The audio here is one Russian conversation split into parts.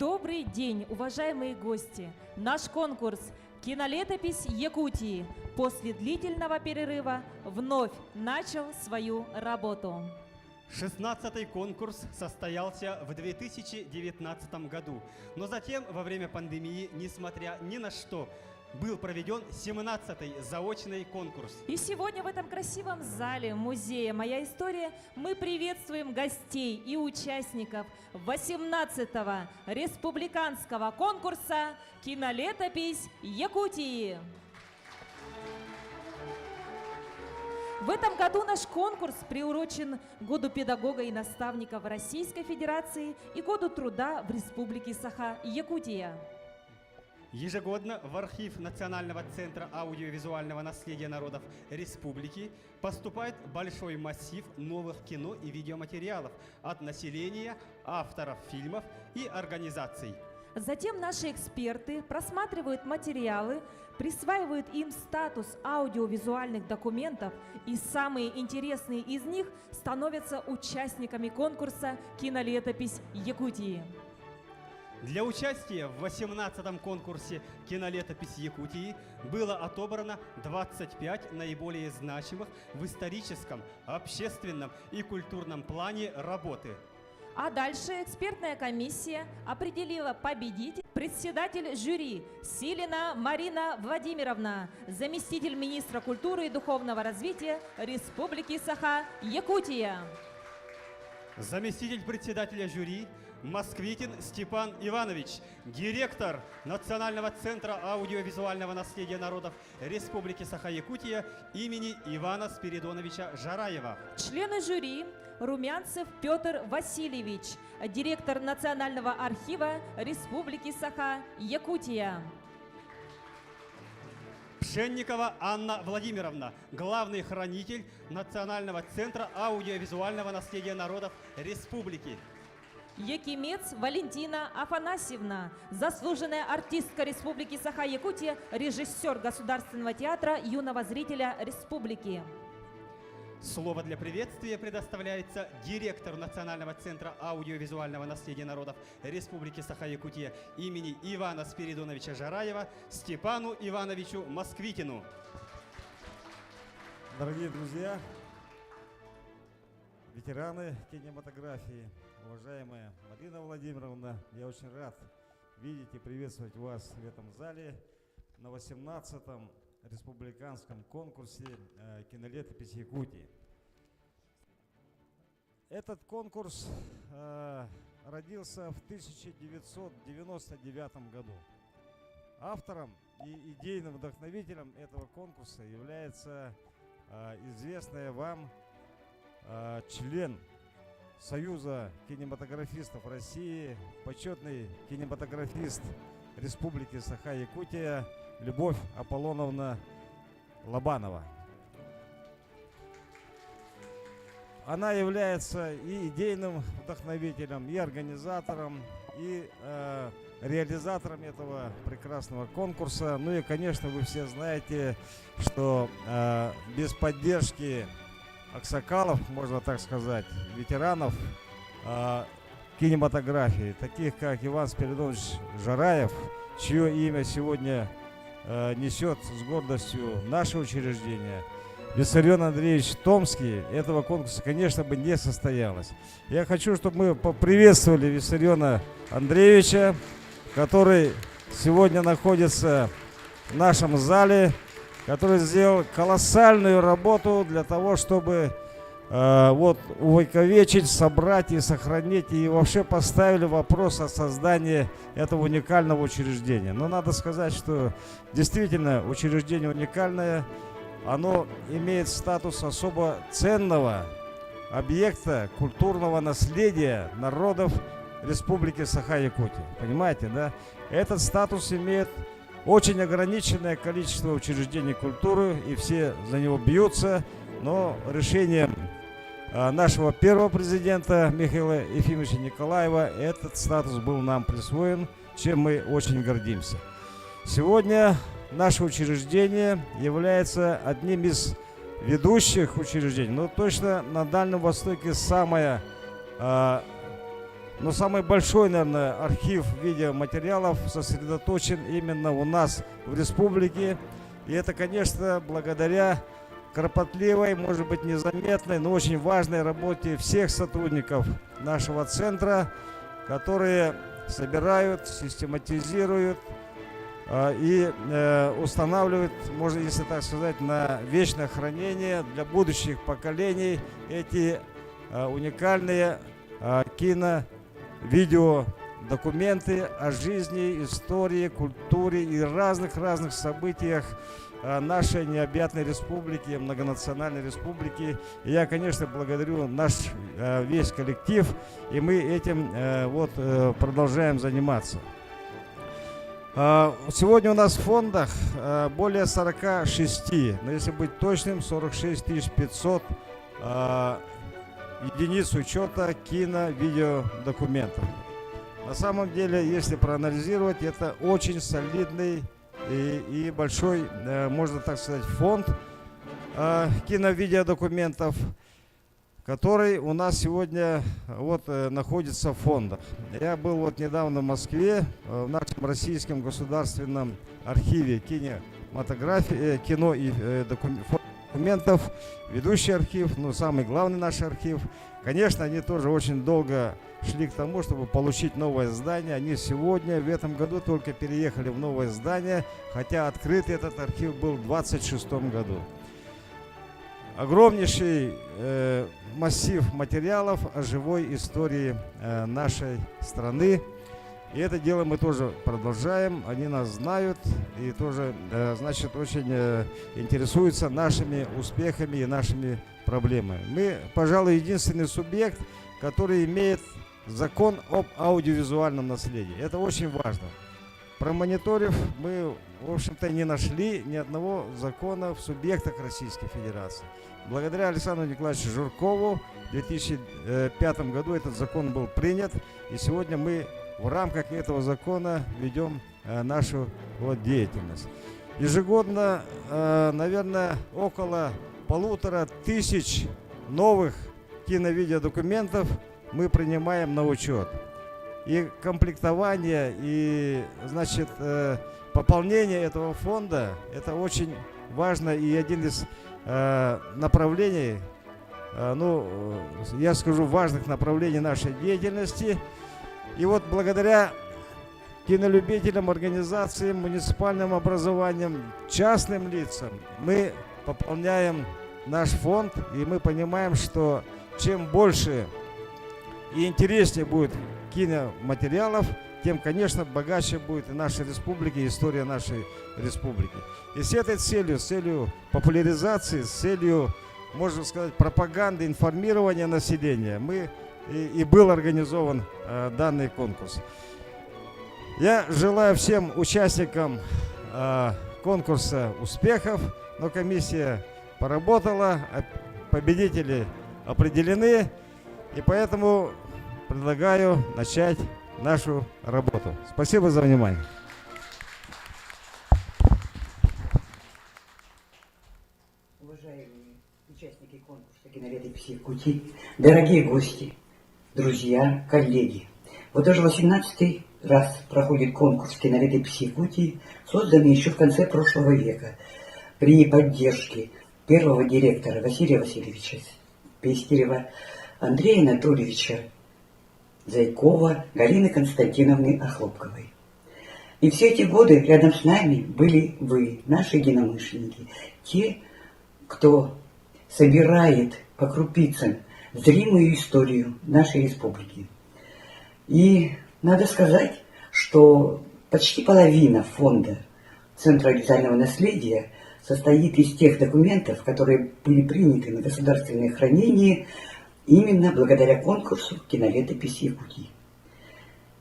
Добрый день, уважаемые гости! Наш конкурс «Кинолетопись Якутии» после длительного перерыва вновь начал свою работу. 16-й конкурс состоялся в 2019 году, но затем, во время пандемии, несмотря ни на что, был проведен 17-й заочный конкурс. И сегодня в этом красивом зале музея «Моя история» мы приветствуем гостей и участников 18-го республиканского конкурса «Кинолетопись Якутии». В этом году наш конкурс приурочен Году педагога и наставника в Российской Федерации и Году труда в Республике Саха-Якутия. Ежегодно в архив Национального центра аудиовизуального наследия народов республики поступает большой массив новых кино и видеоматериалов от населения, авторов фильмов и организаций. Затем наши эксперты просматривают материалы, присваивают им статус аудиовизуальных документов, и самые интересные из них становятся участниками конкурса «Кинолетопись Якутии». Для участия в 18-м конкурсе «Кинолетопись Якутии» было отобрано 25 наиболее значимых в историческом, общественном и культурном плане работы. А дальше экспертная комиссия определила победителя. Председатель жюри Силина Марина Владимировна, заместитель министра культуры и духовного развития Республики Саха-Якутия. Заместитель председателя жюри Москвитин Степан Иванович, директор Национального центра аудиовизуального наследия народов Республики Саха-Якутия имени Ивана Спиридоновича Жараева. Члены жюри Румянцев Петр Васильевич, директор Национального архива Республики Саха-Якутия. Пшенникова Анна Владимировна, главный хранитель Национального центра аудиовизуального наследия народов Республики. Якимец Валентина Афанасьевна, заслуженная артистка Республики Саха-Якутия, режиссер Государственного театра юного зрителя Республики. Слово для приветствия предоставляется директору Национального центра аудиовизуального наследия народов Республики Саха-Якутия имени Ивана Спиридоновича Жараева Степану Ивановичу Москвитину. Дорогие друзья, ветераны кинематографии, уважаемая Марина Владимировна, я очень рад видеть и приветствовать вас в этом зале на 18-м республиканском конкурсе «Кинолетопись Якутии». Этот конкурс родился в 1999 году. Автором и идейным вдохновителем этого конкурса является известная вам член Союза кинематографистов России, почетный кинематографист Республики Саха-Якутия Любовь Аполлоновна Лобанова. Она является и идейным вдохновителем, и организатором, и реализатором этого прекрасного конкурса. Ну и, конечно, вы все знаете, что без поддержки аксакалов, можно так сказать, ветеранов кинематографии, таких как Иван Спиридонович Жараев, чье имя сегодня несет с гордостью наше учреждение, Виссарион Андреевич Томский, этого конкурса, конечно, бы не состоялось. Я хочу, чтобы мы поприветствовали Виссариона Андреевича, который сегодня находится в нашем зале, который сделал колоссальную работу для того, чтобы увековечить, собрать и сохранить, и вообще поставили вопрос о создании этого уникального учреждения. Но надо сказать, что действительно учреждение уникальное, оно имеет статус особо ценного объекта культурного наследия народов Республики Саха-Якутия. Понимаете, да? Этот статус имеет очень ограниченное количество учреждений культуры, и все за него бьются, но решением нашего первого президента Михаила Ефимовича Николаева этот статус был нам присвоен, чем мы очень гордимся. Сегодня наше учреждение является одним из ведущих учреждений, но точно на Дальнем Востоке самое но самый большой, наверное, архив видеоматериалов сосредоточен именно у нас в республике. И это, конечно, благодаря кропотливой, может быть, незаметной, но очень важной работе всех сотрудников нашего центра, которые собирают, систематизируют и устанавливают, можно, если так сказать, на вечное хранение для будущих поколений эти уникальные кино-видео документы о жизни, истории, культуре и разных событиях нашей необъятной республики, многонациональной республики. И я, конечно, благодарю наш весь коллектив, и мы этим продолжаем заниматься. Сегодня у нас в фондах более 46, но если быть точным, 46 500 единиц учета кино-видеодокументов. На самом деле, если проанализировать, это очень солидный и большой, можно так сказать, фонд кино-видеодокументов, который у нас сегодня находится в фондах. Я был недавно в Москве, в нашем Российском государственном архиве кинематографии, кино и документов, ведущий архив, самый главный наш архив. Конечно, они тоже очень долго шли к тому, чтобы получить новое здание. Они сегодня, в этом году, только переехали в новое здание, хотя открытый этот архив был в 26 году. Огромнейший массив материалов о живой истории нашей страны. И это дело мы тоже продолжаем. Они нас знают и тоже, очень интересуются нашими успехами и нашими проблемами. Мы, пожалуй, единственный субъект, который имеет закон об аудиовизуальном наследии. Это очень важно. Промониторив, мы, в общем-то, не нашли ни одного закона в субъектах Российской Федерации. Благодаря Александру Николаевичу Журкову в 2005 году этот закон был принят, и сегодня мы в рамках этого закона ведем нашу деятельность. Ежегодно, наверное, около 1500 новых кино-видеодокументов мы принимаем на учет. И комплектование, и, пополнение этого фонда – это очень важно и один из направлений, я скажу, важных направлений нашей деятельности. И благодаря кинолюбителям, организациям, муниципальным образованиям, частным лицам мы пополняем наш фонд, и мы понимаем, что чем больше и интереснее будет киноматериалов, тем, конечно, богаче будет и наша республика, и история нашей республики. И с этой целью, с целью популяризации, с целью, можно сказать, пропаганды, информирования населения, и был организован данный конкурс. Я желаю всем участникам конкурса успехов, но комиссия поработала, победители определены, и поэтому предлагаю начать нашу работу. Спасибо за внимание. Уважаемые участники конкурса «Кинолетописи Якутии», дорогие гости, друзья, коллеги. Вот уже 18-й раз проходит конкурс «Кинолетописи Якутии», созданный еще в конце прошлого века при поддержке первого директора Василия Васильевича Пестерева, Андрея Анатольевича Зайкова, Галины Константиновны Охлопковой. И все эти годы рядом с нами были вы, наши единомышленники, те, кто собирает по крупицам зримую историю нашей республики. И надо сказать, что почти половина фонда Центра аудиовизуального наследия состоит из тех документов, которые были приняты на государственное хранение именно благодаря конкурсу «Кинолетописи Якутии».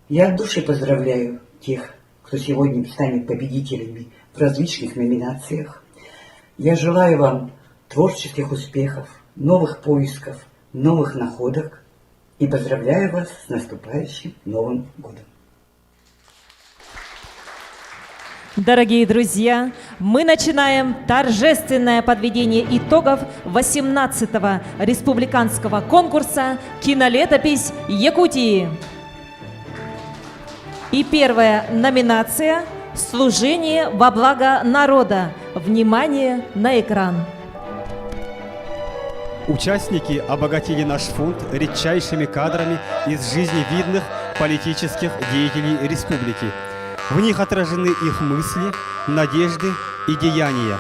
Я от души поздравляю тех, кто сегодня станет победителями в различных номинациях. Я желаю вам творческих успехов, новых поисков, новых находок и поздравляю вас с наступающим Новым годом. Дорогие друзья, мы начинаем торжественное подведение итогов 18-го республиканского конкурса «Кинолетопись Якутии». И первая номинация «Служение во благо народа». Внимание на экран. Участники обогатили наш фонд редчайшими кадрами из жизни видных политических деятелей республики. В них отражены их мысли, надежды и деяния,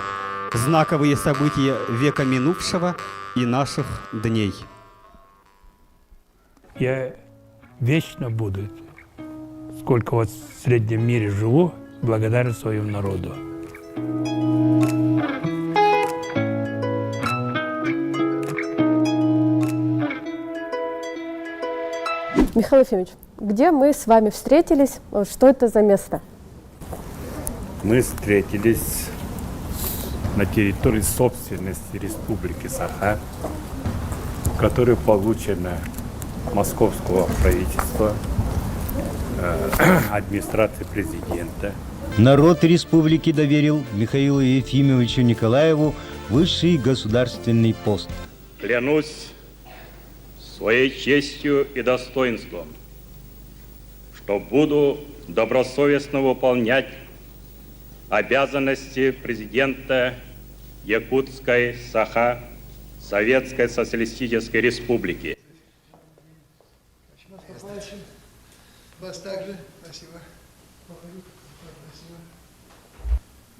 знаковые события века минувшего и наших дней. Я вечно буду, сколько вот в среднем мире живу, благодарен своему народу. Михаил Ефимович, где мы с вами встретились? Что это за место? Мы встретились на территории собственности Республики Саха, которая получена московского правительства, администрации президента. Народ республики доверил Михаилу Ефимовичу Николаеву высший государственный пост. Клянусь своей честью и достоинством, что буду добросовестно выполнять обязанности президента Якутской Саха Советской Социалистической Республики. Вас также. Спасибо. Спасибо.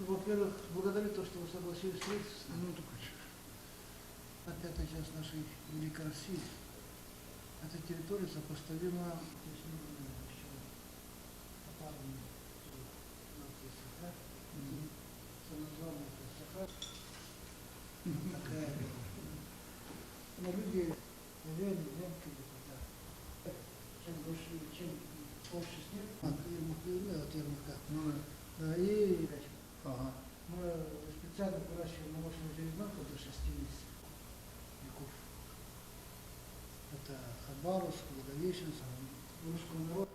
Во-первых, благодарю то, что вы согласились встретиться. На пятую часть нашей великой России. Эта территория сопоставима люди чем больше, чем больше снег, и мы специально выращиваем молочного жеребенка до 6 месяцев веков. Это Хабаровск, Благовещенск, русского народа.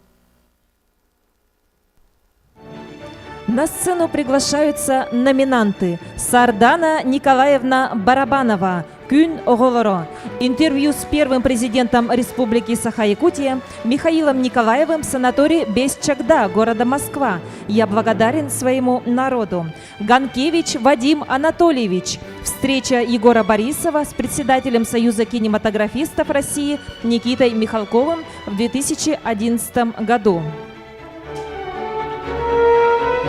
На сцену приглашаются номинанты: Сардана Николаевна Барабанова, «Күн оголоро». Интервью с первым президентом Республики Саха-Якутия Михаилом Николаевым в санатории Бесчагда, города Москва. «Я благодарен своему народу». Ганкевич Вадим Анатольевич. Встреча Егора Борисова с председателем Союза кинематографистов России Никитой Михалковым в 2011 году.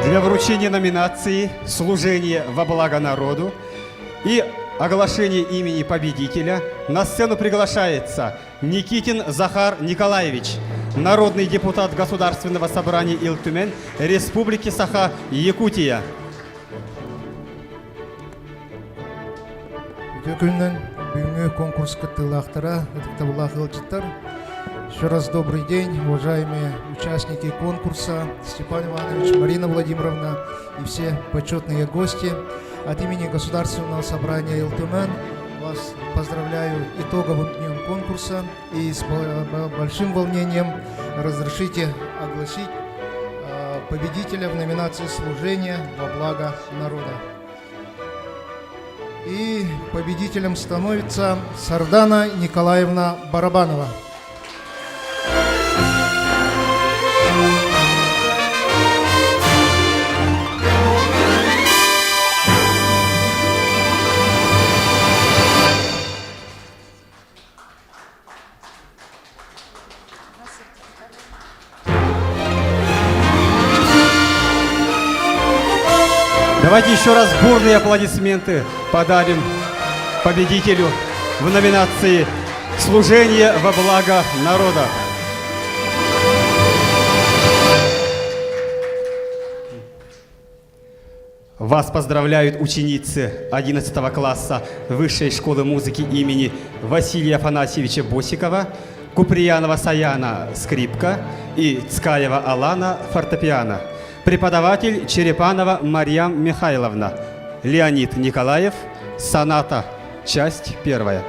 Для вручения номинации «Служение во благо народу» и оглашение имени победителя на сцену приглашается Никитин Захар Николаевич, народный депутат Государственного собрания Ил-Тюмень Республики Саха-Якутия. Еще раз добрый день, уважаемые участники конкурса, Степан Иванович, Марина Владимировна и все почетные гости. От имени Государственного собрания Ил-Тюмень вас поздравляю итоговым днем конкурса и с большим волнением разрешите огласить победителя в номинации «Служение во благо народа». И победителем становится Сардана Николаевна Барабанова. Давайте еще раз бурные аплодисменты подарим победителю в номинации «Служение во благо народа». Вас поздравляют ученицы 11 класса Высшей школы музыки имени Василия Афанасьевича Босикова, Куприянова Саяна скрипка и Цкаева Алана фортепиано. Преподаватель Черепанова Марьям Михайловна, Леонид Николаев, соната, часть первая.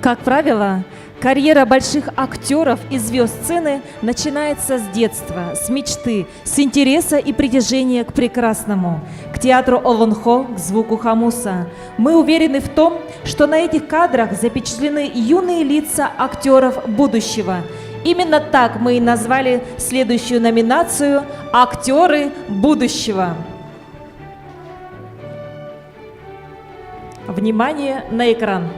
Как правило, карьера больших актеров и звезд сцены начинается с детства, с мечты, с интереса и притяжения к прекрасному, к театру Олонхо, к звуку хамуса. Мы уверены в том, что на этих кадрах запечатлены юные лица актеров будущего. Именно так мы и назвали следующую номинацию «Актеры будущего». Внимание на экран.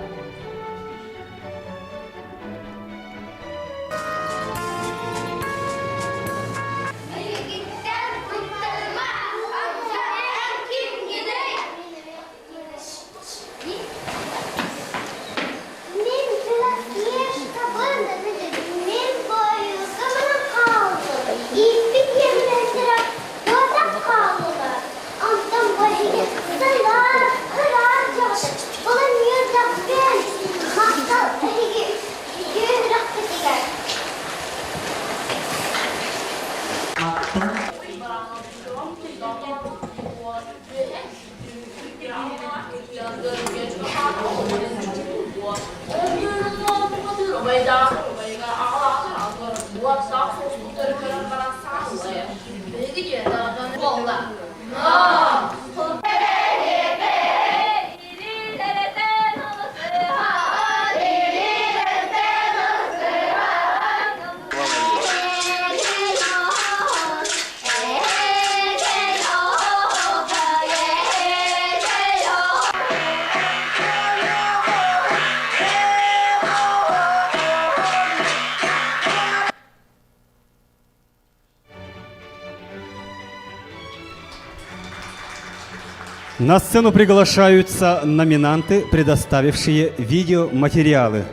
На сцену приглашаются номинанты, предоставившие видеоматериалы.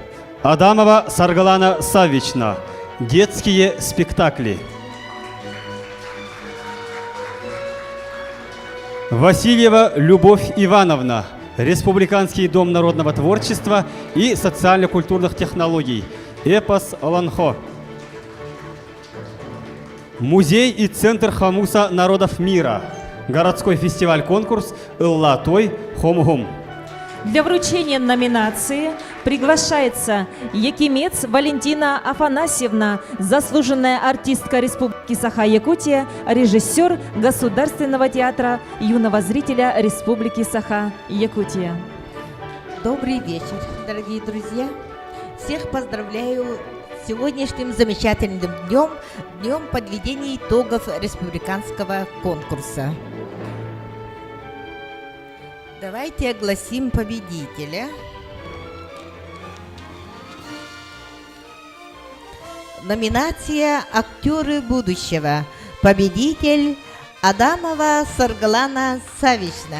Адамова Саргалана Савична. Детские спектакли. Васильева Любовь Ивановна. Республиканский дом народного творчества и социально-культурных технологий. Эпос Олонхо. Музей и центр хамуса народов мира. Городской фестиваль-конкурс «Ылла-той Хомгум». Для вручения номинации приглашается Якимец Валентина Афанасьевна, заслуженная артистка Республики Саха-Якутия, режиссер Государственного театра юного зрителя Республики Саха-Якутия. Добрый вечер, дорогие друзья. Всех поздравляю с сегодняшним замечательным днем подведения итогов республиканского конкурса. Давайте огласим победителя. Номинация «Актеры будущего». Победитель Адамова Саргалана Савична.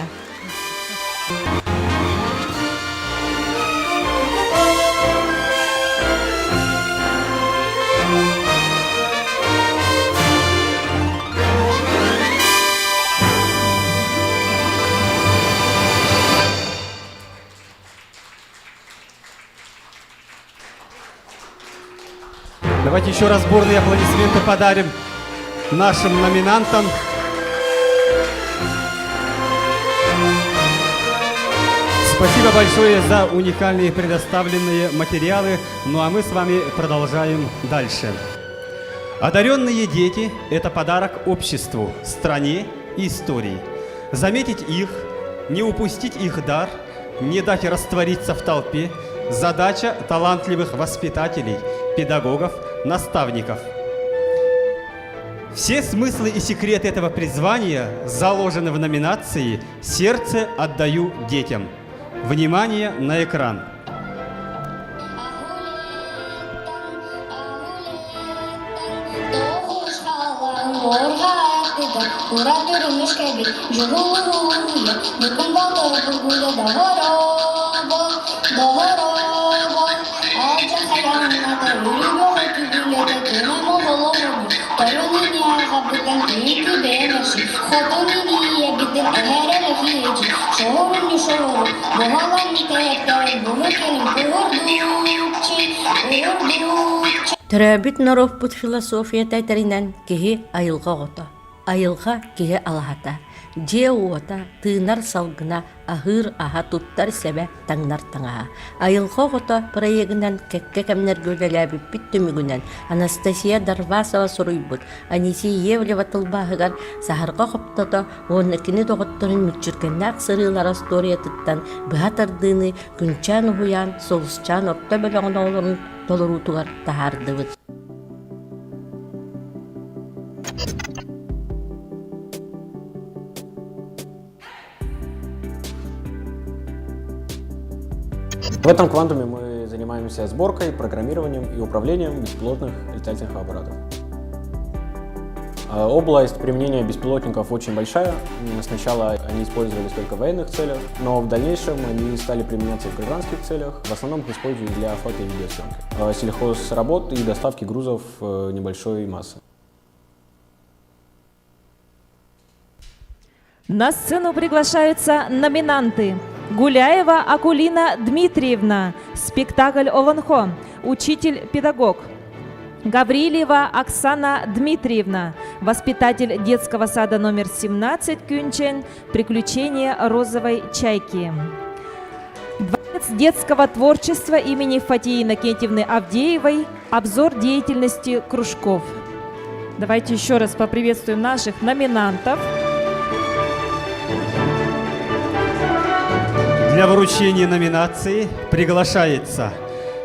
Давайте еще раз бурные аплодисменты подарим нашим номинантам. Спасибо большое за уникальные предоставленные материалы. Ну а мы с вами продолжаем дальше. Одаренные дети – это подарок обществу, стране и истории. Заметить их, не упустить их дар, не дать раствориться в толпе – задача талантливых воспитателей, педагогов, наставников. Все смыслы и секреты этого призвания заложены в номинации «Сердце отдаю детям». Внимание на экран. Төрәбит наров бут философия тәйтәринән кеһи айылга гота, айылга кеһи алахата. же уота тыынар салгына ахыр аха туттар сәбә таңнар таңаha. Айылхо гото проегінен кәкке кәмнер гөлеләбіппіт түмігінен Анастасия Дарвасова сұруйбыт. Анисия Евлева тылбағығар сахарға қоптата оннекіні тоғыттырын мүкчіркеннәк сырылар астория тұттан бұхатардыны күнчан ұғыян солысчан орта бөліғын оларын толырутуғар тахардыбыт. В этом квантуме мы занимаемся сборкой, программированием и управлением беспилотных летательных аппаратов. Область применения беспилотников очень большая. Сначала они использовались только в военных целях, но в дальнейшем они стали применяться и в гражданских целях. В основном их используют для фото- и видеосъемки, сельхозработ и доставки грузов небольшой массы. На сцену приглашаются номинанты. Гуляева Акулина Дмитриевна, спектакль «Олонхо», учитель-педагог. Гаврилева Оксана Дмитриевна, воспитатель детского сада номер 17 Кюнчен, «Приключения розовой чайки». Дворец детского творчества имени Фатии Иннокентьевны Авдеевой, обзор деятельности кружков. Давайте еще раз поприветствуем наших номинантов. Для вручения номинации приглашается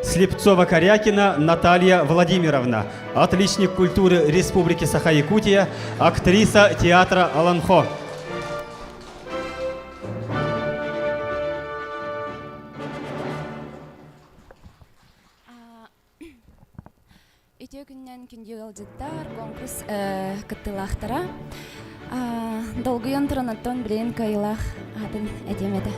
Слепцова-Корякина Наталья Владимировна, отличник культуры Республики Саха-Якутия, актриса театра «Олонхо». Өте күннен күнде ылжыттар конкурс кыттылақтара. Долгыйон тұрынаттон білейін кайылақ атын әдемеді.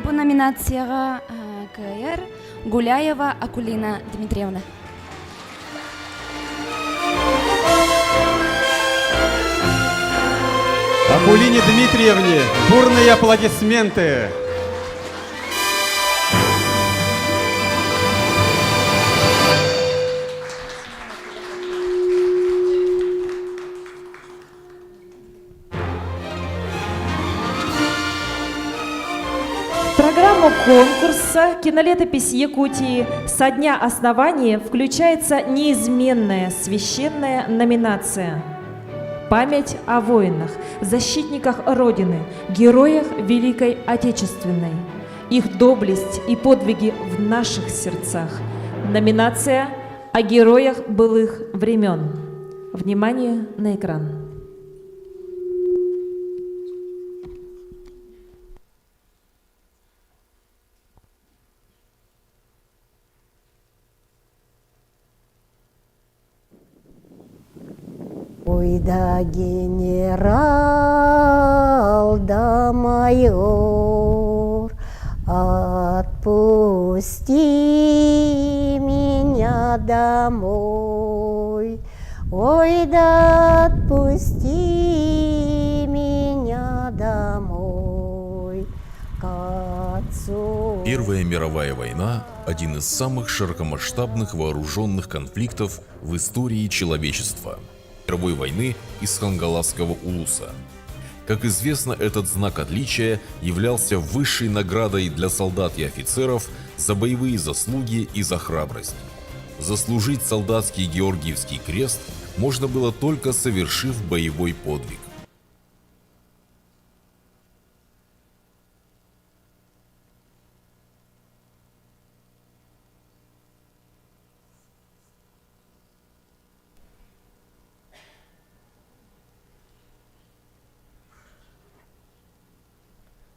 Бұл номинацияға кайыр Гуляева Акулина Дмитриевна. Акулине Дмитриевне бурные аплодисменты. В программу конкурса «Кинолетопись Якутии» со дня основания включается неизменная священная номинация «Память о воинах, защитниках Родины, героях Великой Отечественной. Их доблесть и подвиги в наших сердцах». Номинация «О героях былых времен». Внимание на экран. Ой, да генерал, да майор, отпусти меня домой. Ой, да отпусти меня домой к отцу. Первая мировая война – один из самых широкомасштабных вооруженных конфликтов в истории человечества. Мировой войны из Хангаласского улуса. Как известно, этот знак отличия являлся высшей наградой для солдат и офицеров за боевые заслуги и за храбрость. Заслужить солдатский Георгиевский крест можно было только совершив боевой подвиг.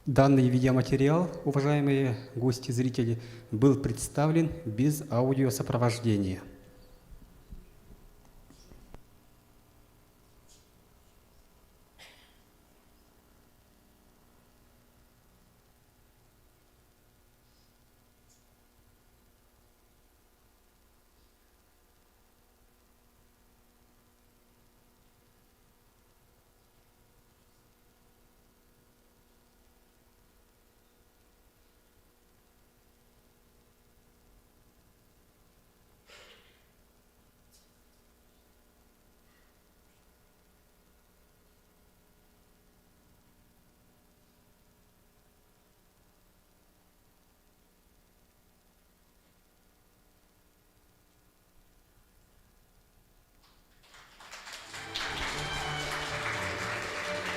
Данный видеоматериал, уважаемые гости и зрители, был представлен без аудиосопровождения.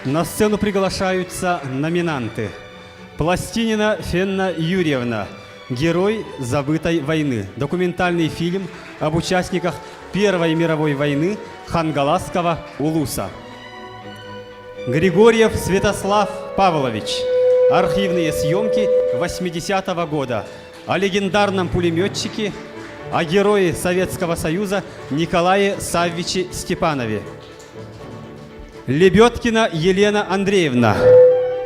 На сцену приглашаются номинанты. Пластинина Фенна Юрьевна, герой забытой войны. Документальный фильм об участниках Первой мировой войны Хангаласского улуса. Григорьев Святослав Павлович. Архивные съемки 80-го года. О легендарном пулеметчике, о герое Советского Союза Николае Саввиче Степанове. Лебедкина Елена Андреевна.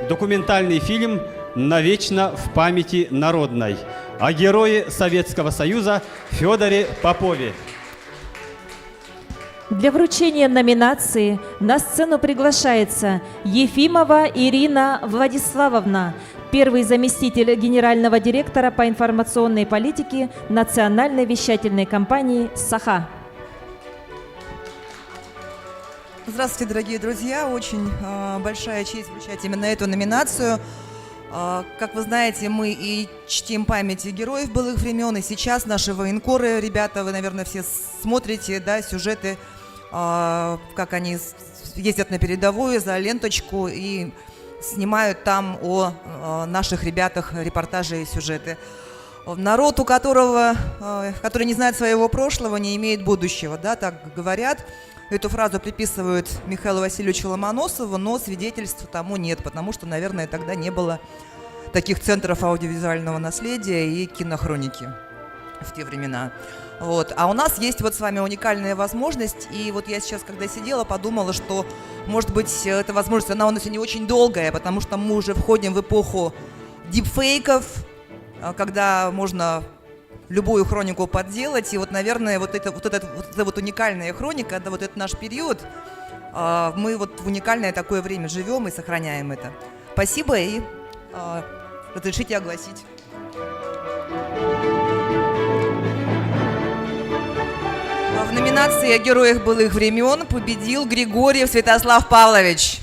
Документальный фильм «Навечно в памяти народной» о герое Советского Союза Федоре Попове. Для вручения номинации на сцену приглашается Ефимова Ирина Владиславовна, первый заместитель генерального директора по информационной политике национальной вещательной компании «Саха». Здравствуйте, дорогие друзья! Очень большая честь вручать именно эту номинацию. Как вы знаете, мы и чтим память героев былых времен, и сейчас наши военкоры, ребята, вы, наверное, все смотрите, да, сюжеты, как они ездят на передовую за ленточку и снимают там о наших ребятах репортажи и сюжеты. Народ, который не знает своего прошлого, не имеет будущего, да, так говорят. Эту фразу приписывают Михаилу Васильевичу Ломоносову, но свидетельств тому нет, потому что, наверное, тогда не было таких центров аудиовизуального наследия и кинохроники в те времена. Вот. А у нас есть вот с вами уникальная возможность, и вот я сейчас, когда сидела, подумала, что, может быть, эта возможность, она у нас и не очень долгая, потому что мы уже входим в эпоху дипфейков, когда можно любую хронику подделать, и вот, наверное, вот эта уникальная хроника, да, вот этот наш период, мы вот в уникальное такое время живем и сохраняем это. Спасибо, и разрешите огласить. В номинации о героях былых времен победил Григорьев Святослав Павлович.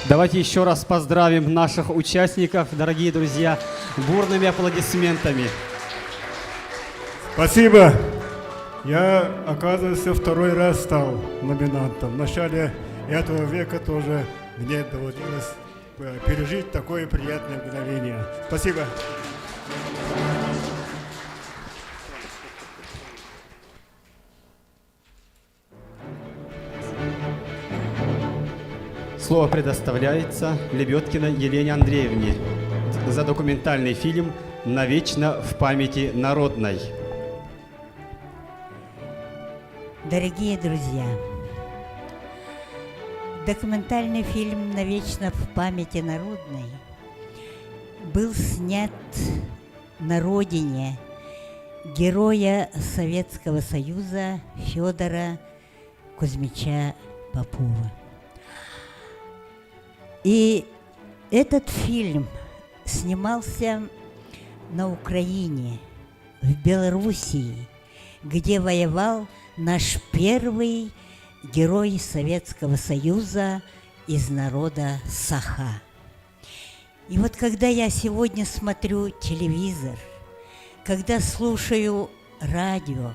Давайте еще раз поздравим наших участников, дорогие друзья, бурными аплодисментами. Спасибо. Я, оказывается, второй раз стал номинантом. В начале этого века тоже мне доводилось пережить такое приятное мгновение. Спасибо. Слово предоставляется Лебедкиной Елене Андреевне за документальный фильм «Навечно в памяти народной». Дорогие друзья, документальный фильм «Навечно в памяти народной» был снят на родине героя Советского Союза Федора Кузьмича Попова. И этот фильм снимался на Украине, в Белоруссии, где воевал наш первый герой Советского Союза из народа Саха. И вот когда я сегодня смотрю телевизор, когда слушаю радио,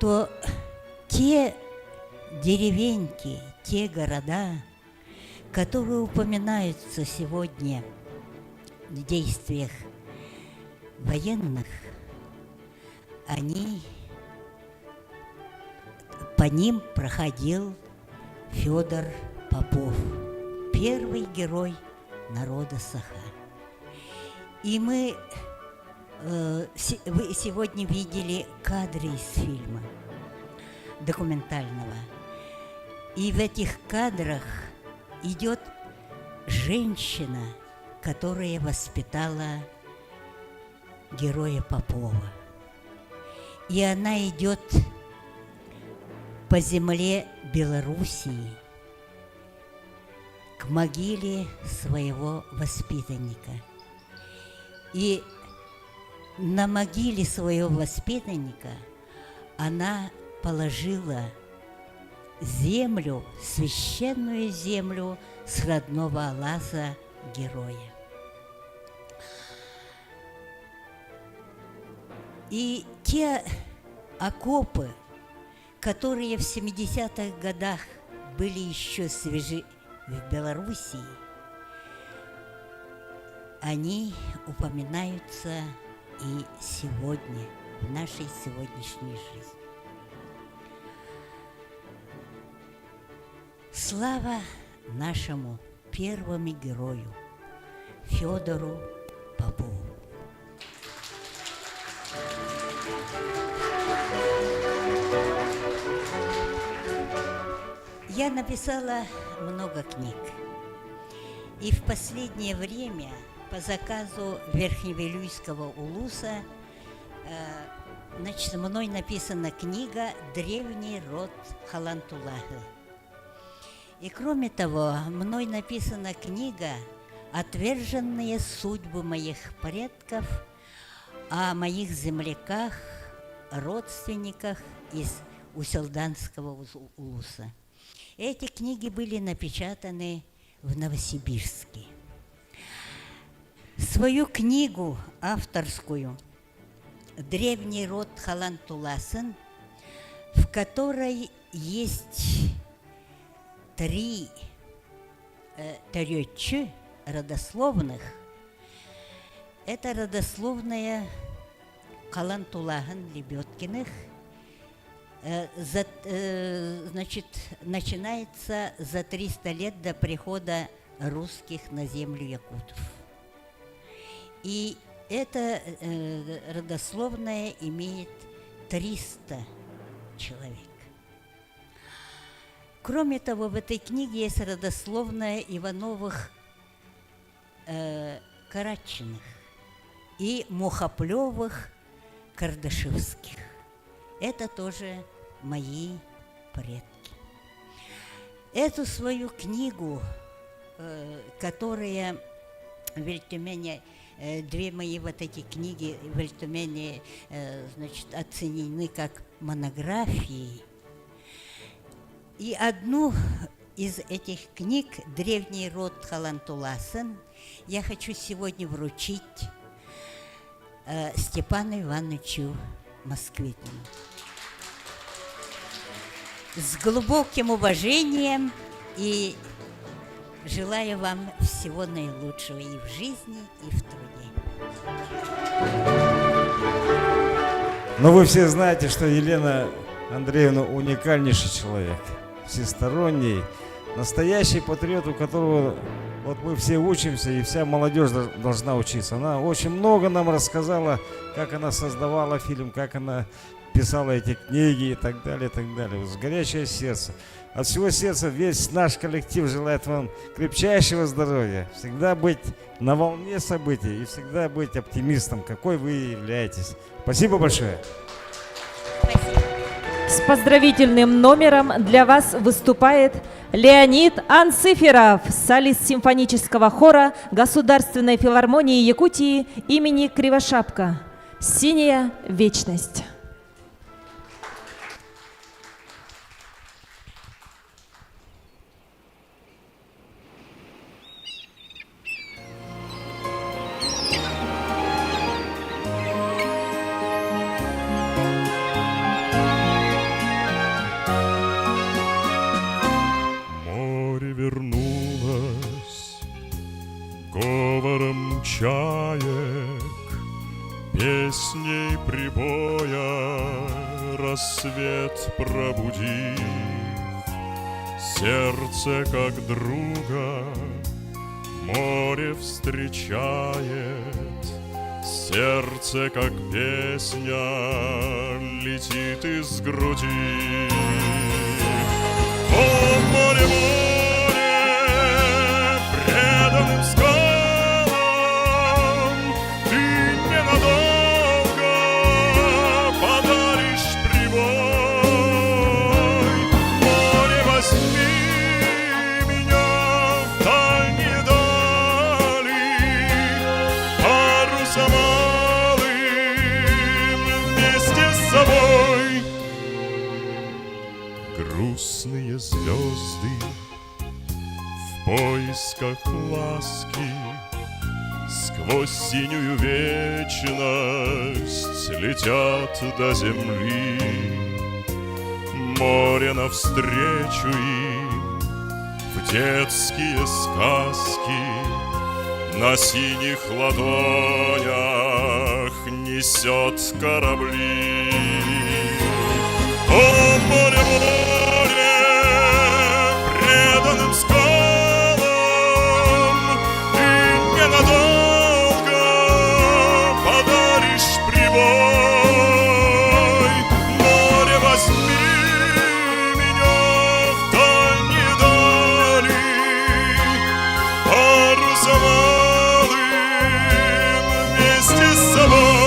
то те деревеньки, те города, которые упоминаются сегодня в действиях военных, по ним проходил Федор Попов, первый герой народа Саха. И вы сегодня видели кадры из фильма документального. И в этих кадрах идет женщина, которая воспитала героя Попова. И она идет по земле Белоруссии к могиле своего воспитанника. И на могиле своего воспитанника она положила землю, священную землю с родного лаза героя. И те окопы, которые в 70-х годах были еще свежи в Белоруссии, они упоминаются и сегодня, в нашей сегодняшней жизни. Слава нашему первому герою Федору Попову. Я написала много книг. И в последнее время по заказу Верхневилюйского улуса значит, мной написана книга «Древний род Халантулахы». И кроме того, мной написана книга «Отверженные судьбы моих предков» о моих земляках, родственниках из Уселданского улуса. Эти книги были напечатаны в Новосибирске. Свою книгу авторскую «Древний род Халантуласын», в которой есть 3 таречи родословных. Это родословная Халантулахын Лебедкиных, значит, начинается за 300 лет до прихода русских на землю якутов. И эта родословная имеет 300 человек. Кроме того, в этой книге есть родословная Ивановых Карачиных и Мухоплевых Кардашевских. Это тоже мои предки. Эту свою книгу, которая в Эльтюмене, 2 мои вот эти книги в Эльтюмене, значит, оценены как монографии. И одну из этих книг «Древний род Халантуласын» я хочу сегодня вручить Степану Ивановичу Москвитину. С глубоким уважением и желаю вам всего наилучшего и в жизни, и в труде. Но вы все знаете, что Елена Андреевна уникальнейший человек, всесторонний, настоящий патриот, у которого вот мы все учимся, и вся молодежь должна учиться. Она очень много нам рассказала, как она создавала фильм, как она писала эти книги и так далее, и так далее. Вот, горячее сердце. От всего сердца весь наш коллектив желает вам крепчайшего здоровья, всегда быть на волне событий и всегда быть оптимистом, какой вы являетесь. Спасибо большое. С поздравительным номером для вас выступает Леонид Анциферов, солист симфонического хора Государственной филармонии Якутии имени Кривошапка. «Синяя вечность». Вернулась говором чаек, песней прибоя рассвет пробудив, сердце как друга море встречает, сердце как песня летит из груди. О, море, преданным скалам ты ненадолго подаришь прибой. Море, возьми меня в дальние дали, парусом алым вместе с собой. грустные звезды в поисках ласки сквозь синюю вечность летят до земли. Море навстречу им в детские сказки на синих ладонях несет корабли. О, море, море, преданным скалам ты ненадолго подаришь прибой. Море, возьми меня в дальние дали, парусом алым вместе с собой.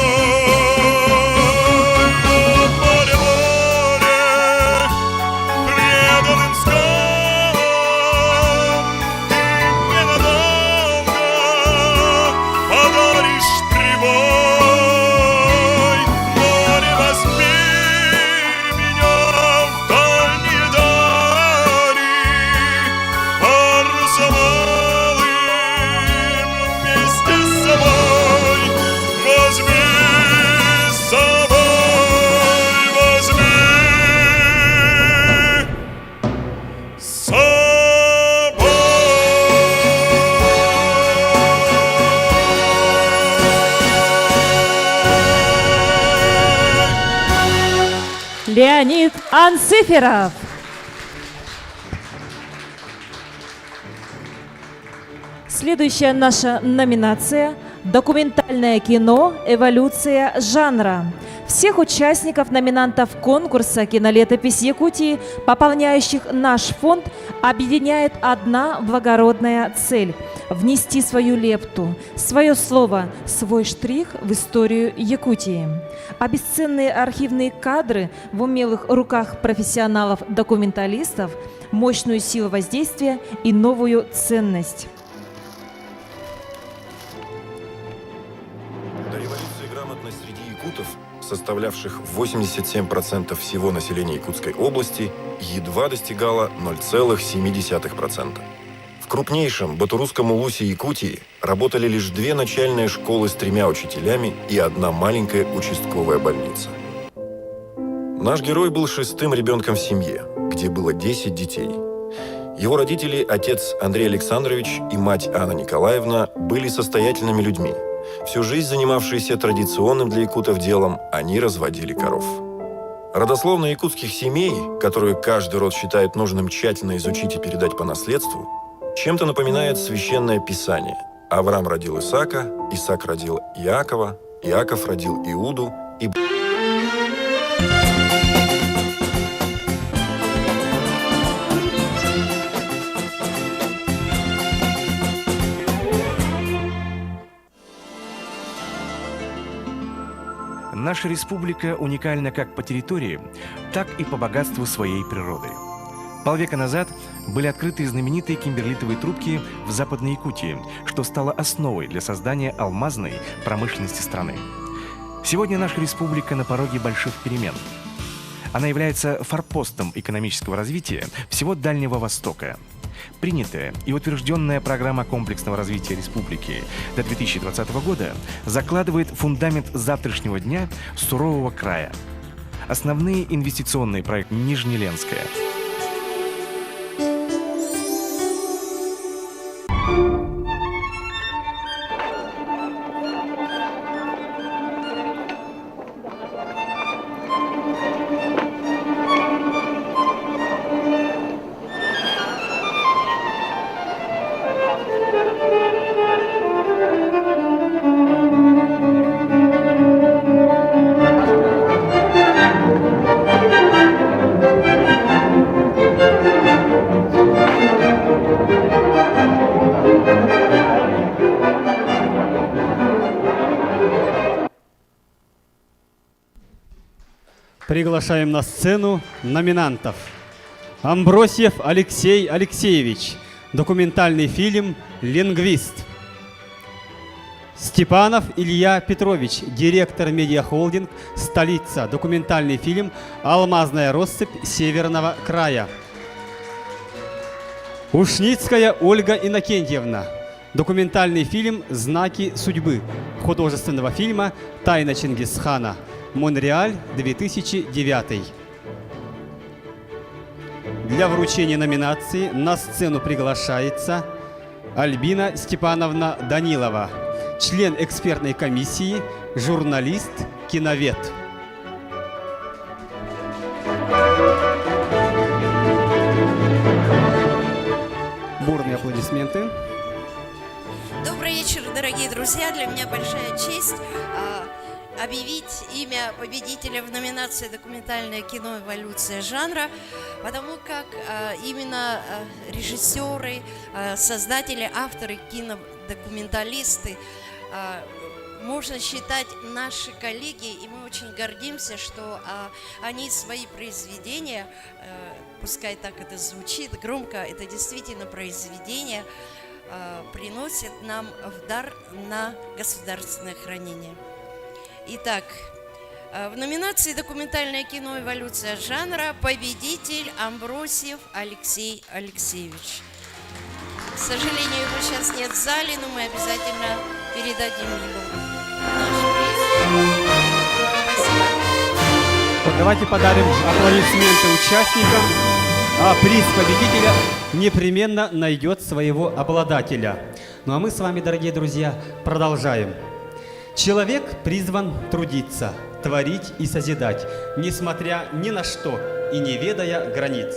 Леонид Анциферов. Следующая наша номинация – документальное кино «Эволюция жанра». Всех участников, номинантов конкурса «Кинолетопись Якутии», пополняющих наш фонд, объединяет одна благородная цель – внести свою лепту, свое слово, свой штрих в историю Якутии. А бесценные архивные кадры в умелых руках профессионалов-документалистов, мощную силу воздействия и новую ценность. До революции грамотность среди якутов, составлявших 87% всего населения Якутской области, едва достигала 0,7%. В крупнейшем Батурусском улусе Якутии работали лишь 2 начальные школы с 3 учителями и 1 маленькая участковая больница. Наш герой был 6-м ребенком в семье, где было 10 детей. Его родители, отец Андрей Александрович и мать Анна Николаевна, были состоятельными людьми. Всю жизнь занимавшиеся традиционным для якутов делом, они разводили коров. Родословная якутских семей, которую каждый род считает нужным тщательно изучить и передать по наследству, чем-то напоминает священное писание. Авраам родил Исаака, Исаак родил Иакова, Иаков родил Иуду и... Наша республика уникальна как по территории, так и по богатству своей природы. Полвека назад были открыты знаменитые кимберлитовые трубки в Западной Якутии, что стало основой для создания алмазной промышленности страны. Сегодня наша республика на пороге больших перемен. Она является форпостом экономического развития всего Дальнего Востока. Принятая и утвержденная программа комплексного развития республики до 2020 года закладывает фундамент завтрашнего дня сурового края. Основные инвестиционные проекты Нижнеленская. Приглашаем на сцену номинантов. Амбросьев Алексей Алексеевич. Документальный фильм «Лингвист». Степанов Илья Петрович, директор медиахолдинг «Столица», документальный фильм «Алмазная россыпь Северного края». Ушницкая Ольга Иннокентьевна, документальный фильм «Знаки судьбы», художественного фильма «Тайна Чингисхана», Монреаль, 2009. Для вручения номинации на сцену приглашается Альбина Степановна Данилова, член экспертной комиссии, журналист, киновед. Бурные аплодисменты. Добрый вечер, дорогие друзья. Для меня большая честь объявить имя победителя в номинации «Документальное кино. Эволюция жанра», потому как именно режиссеры, создатели, авторы, кинодокументалисты, можно считать наши коллеги, и мы очень гордимся, что они свои произведения, пускай так это звучит громко, это действительно произведения, приносят нам в дар на государственное хранение. Итак, в номинации «Документальное кино. Эволюция жанра» победитель Амбросьев Алексей Алексеевич. К сожалению, его сейчас нет в зале, но мы обязательно передадим ему наш приз. Спасибо. Вот давайте подарим аплодисменты участникам, а приз победителя непременно найдет своего обладателя. Ну а мы с вами, дорогие друзья, продолжаем. Человек призван трудиться, творить и созидать, несмотря ни на что и не ведая границ.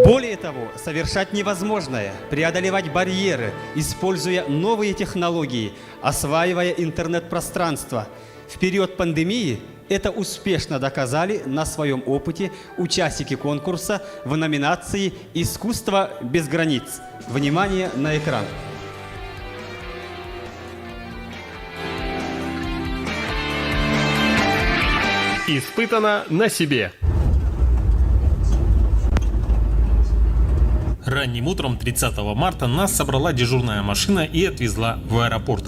Более того, совершать невозможное, преодолевать барьеры, используя новые технологии, осваивая интернет-пространство. В период пандемии это успешно доказали на своем опыте участники конкурса в номинации «Искусство без границ». Внимание на экран. Испытано на себе. Ранним утром 30 марта нас собрала дежурная машина и отвезла в аэропорт.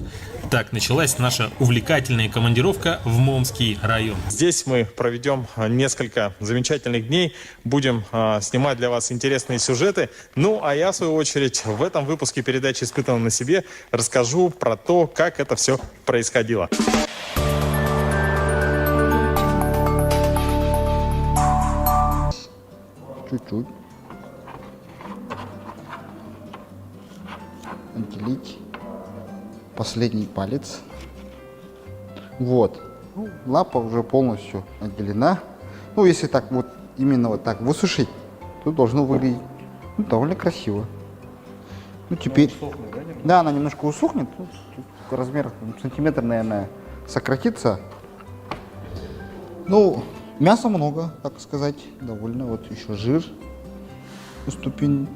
Так началась наша увлекательная командировка в Момский район. Здесь мы проведем несколько замечательных дней, будем снимать для вас интересные сюжеты. Ну, а я, в свою очередь, в этом выпуске передачи «Испытано на себе» расскажу про то, как это все происходило. Чуть-чуть. Отделить последний палец. Вот. Лапа уже полностью отделена. Ну, если так вот, именно вот так высушить, то должно выглядеть довольно красиво. Ну, теперь... Да, она немножко усохнет. Тут размер сантиметр, наверное, сократится. Ну, мяса много, так сказать, довольно. Вот еще жир у ступени.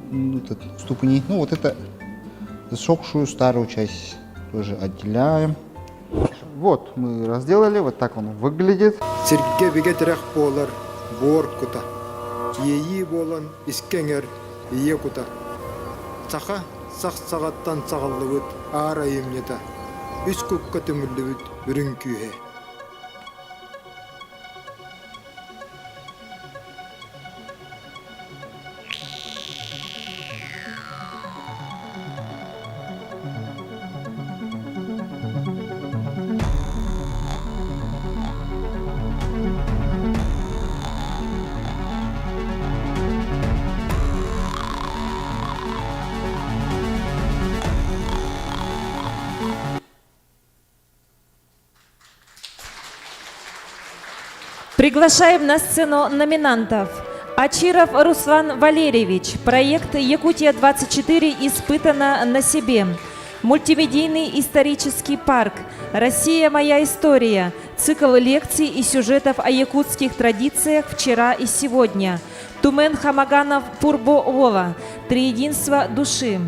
Ну, вот это засохшую старую часть тоже отделяем. Вот, мы разделали, вот так он выглядит. Сергей бегетерах болар, боркута. Ей болан, искенгер, екута. Саха, сағаттан сағаллыбыт, ара емнета. Үс көкке төмірлібіт, бүрін күйе. Приглашаем на сцену номинантов. Ачиров Руслан Валерьевич. Проект «Якутия-24» испытано на себе. Мультимедийный исторический парк. «Россия. Моя история». Цикл лекций и сюжетов о якутских традициях вчера и сегодня. Тумен Хамаганов Пурбо Вова. Триединство души.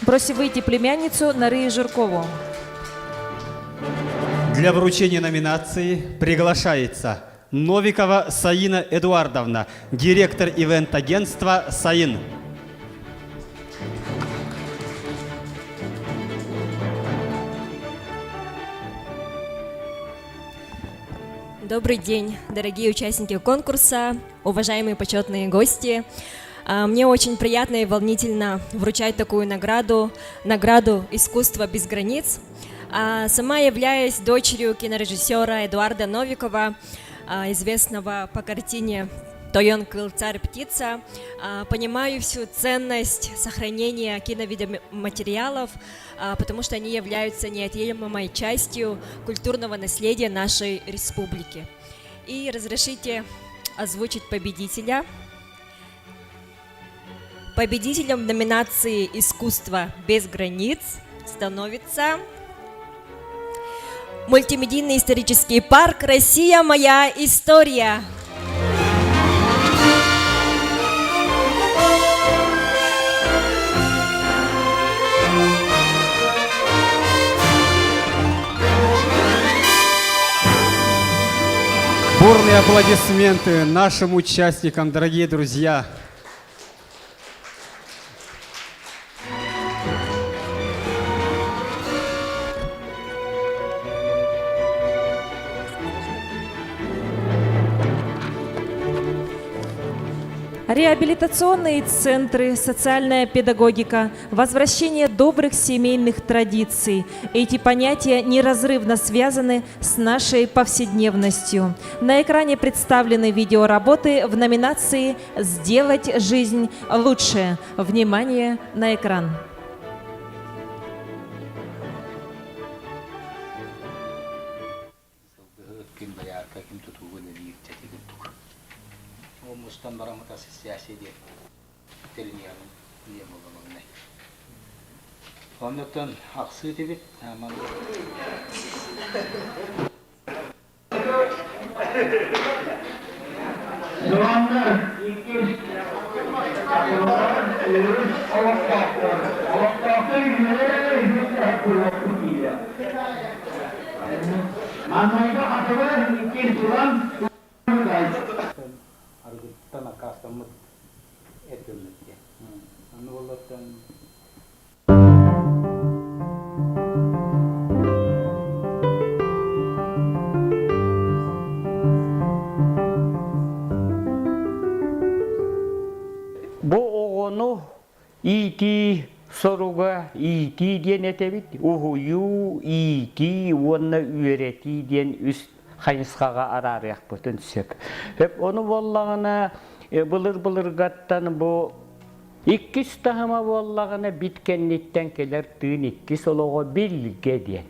Просим выйти племянницу Нарии Жиркову. Для вручения номинации приглашается Новикова Саина Эдуардовна, директор ивент-агентства «Саин». Добрый день, дорогие участники конкурса, уважаемые почетные гости. Мне очень приятно и волнительно вручать такую награду «Искусство без границ». Сама являюсь дочерью кинорежиссера Эдуарда Новикова, известного по картине «Тойон Кыл, царь птица». Понимаю всю ценность сохранения киновидеоматериалов, потому что они являются неотъемлемой частью культурного наследия нашей республики. И разрешите озвучить победителя. Победителем в номинации «Искусство без границ» становится мультимедийный исторический парк «Россия. Моя история». Бурные аплодисменты нашим участникам, дорогие друзья. Реабилитационные центры, социальная педагогика, возвращение добрых семейных традиций. Эти понятия неразрывно связаны с нашей повседневностью. На экране представлены видеоработы в номинации «Сделать жизнь лучше». Внимание на экран. Ondan aksı tebit aman. Бу оғону ити соруга ити ден етебит, ухую ити онна үйрети ден үст хайысқаға арарыяқ бұтын сөп. Оны боллағына бұлыр гаттан бұ иккіс тахыма боллағына биткенниттен келер тыын иккіс олығы білге ден.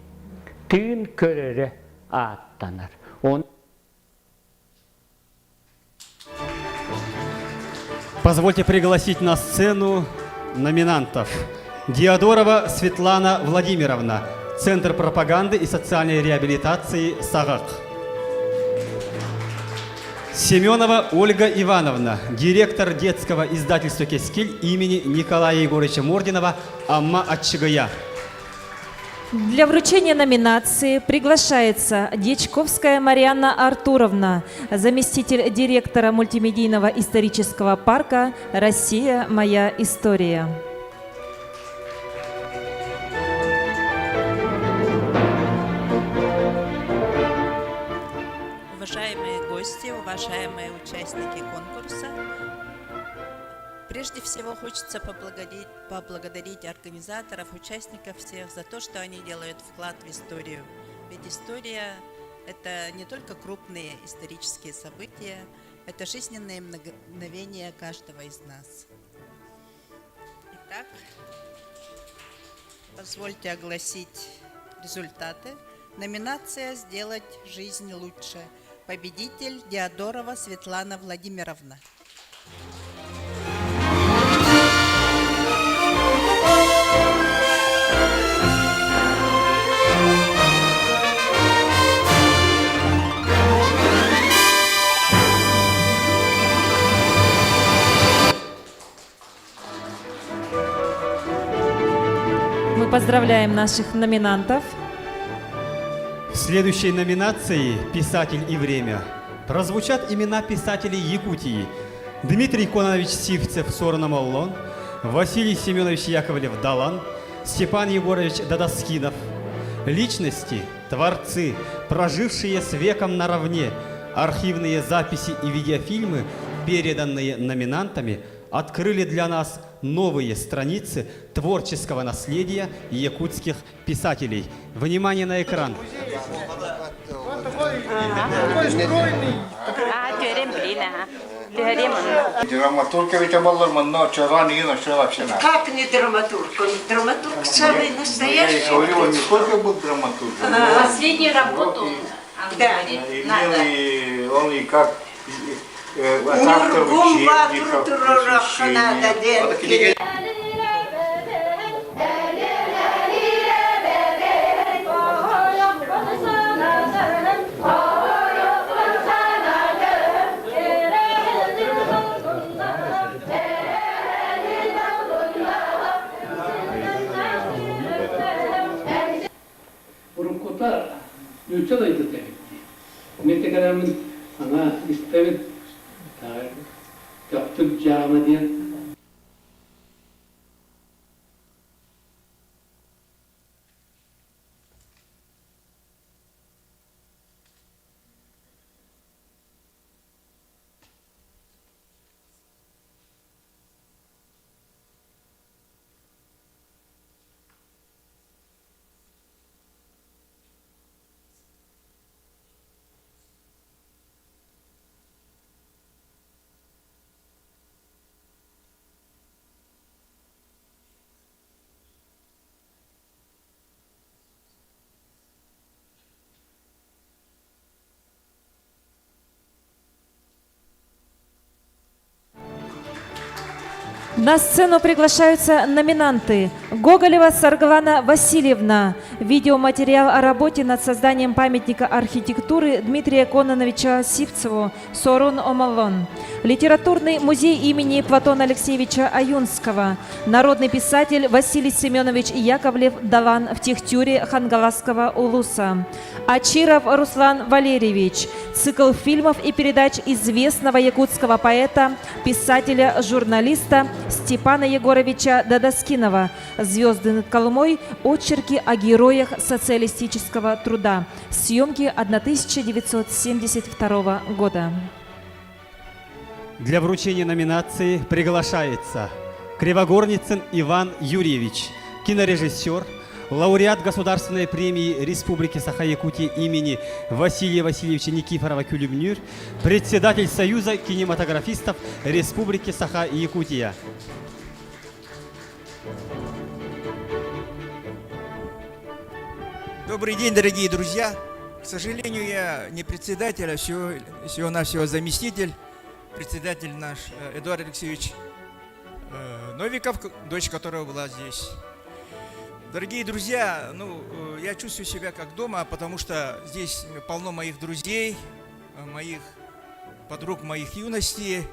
Тыын көрері аттанар. Позвольте пригласить на сцену номинантов. Диадорова Светлана Владимировна, Центр пропаганды и социальной реабилитации «Сагак». Семенова Ольга Ивановна, директор детского издательства «Кескиль» имени Николая Егоровича Мординова, Амма Атчигая. Для вручения номинации приглашается Дьячковская Марьяна Артуровна, заместитель директора мультимедийного исторического парка «Россия. Моя история». Уважаемые гости, уважаемые участники конкурса, прежде всего хочется поблагодарить организаторов, участников всех за то, что они делают вклад в историю. Ведь история – это не только крупные исторические события, это жизненные мгновения каждого из нас. Итак, позвольте огласить результаты. Номинация «Сделать жизнь лучше». Победитель Диадорова Светлана Владимировна. Мы поздравляем наших номинантов. В следующей номинации «Писатель и время» прозвучат имена писателей Якутии: Дмитрий Кононович Сивцев Сорномоллон, Василий Семенович Яковлев Далан, Степан Егорович Дадоскинов, Личности, творцы, прожившие с веком наравне, архивные записи и видеофильмы, переданные номинантами, открыли для нас новые страницы творческого наследия якутских писателей. Внимание на экран. Драматург ведь обалден, но вчера не нашел вообще. Как не драматург? Он драматург самый настоящий. Я говорю, он не только был драматург. Последнюю работу он имел, он и как автор учебников. Lucha de este Mete kadar ana istemet yaptık cama diye. На сцену приглашаются номинанты: Гоголева Сарглана Васильевна, видеоматериал о работе над созданием памятника архитектуры Дмитрия Кононовича Сивцеву «Сорун Омалон», литературный музей имени Платона Алексеевича Аюнского, народный писатель Василий Семенович Яковлев Далан в Техтюре Хангаласского улуса, Ачиров Руслан Валерьевич, цикл фильмов и передач известного якутского поэта, писателя, журналиста Степана Егоровича Дадоскинова «Звезды над Колымой. Очерки о героях социалистического труда». Съемки 1972 года. Для вручения номинации приглашается Кривогорницын Иван Юрьевич, кинорежиссер, лауреат Государственной премии Республики Саха-Якутия имени Василия Васильевича Никифорова Кюлюбнюр, председатель Союза кинематографистов Республики Саха-Якутия. Добрый день, дорогие друзья! К сожалению, я не председатель, а всего-навсего заместитель. Председатель наш Эдуард Алексеевич Новиков, дочь которого была здесь. Дорогие друзья, я чувствую себя как дома, потому что здесь полно моих друзей, моих подруг моих юности,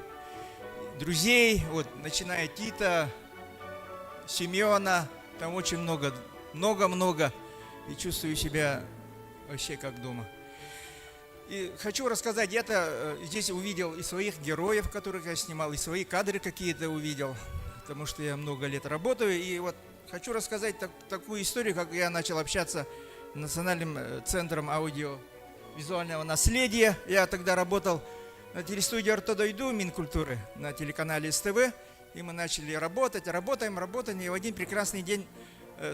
друзей, вот, начиная Тита, Семена, там очень много, и чувствую себя вообще как дома. И хочу рассказать, я-то здесь увидел и своих героев, которых я снимал, и свои кадры какие-то увидел, потому что я много лет работаю, и вот хочу рассказать такую историю, как я начал общаться с Национальным центром аудиовизуального наследия. Я тогда работал на телестудии «Ортодойду» Минкультуры на телеканале СТВ, и мы начали работаем, и в один прекрасный день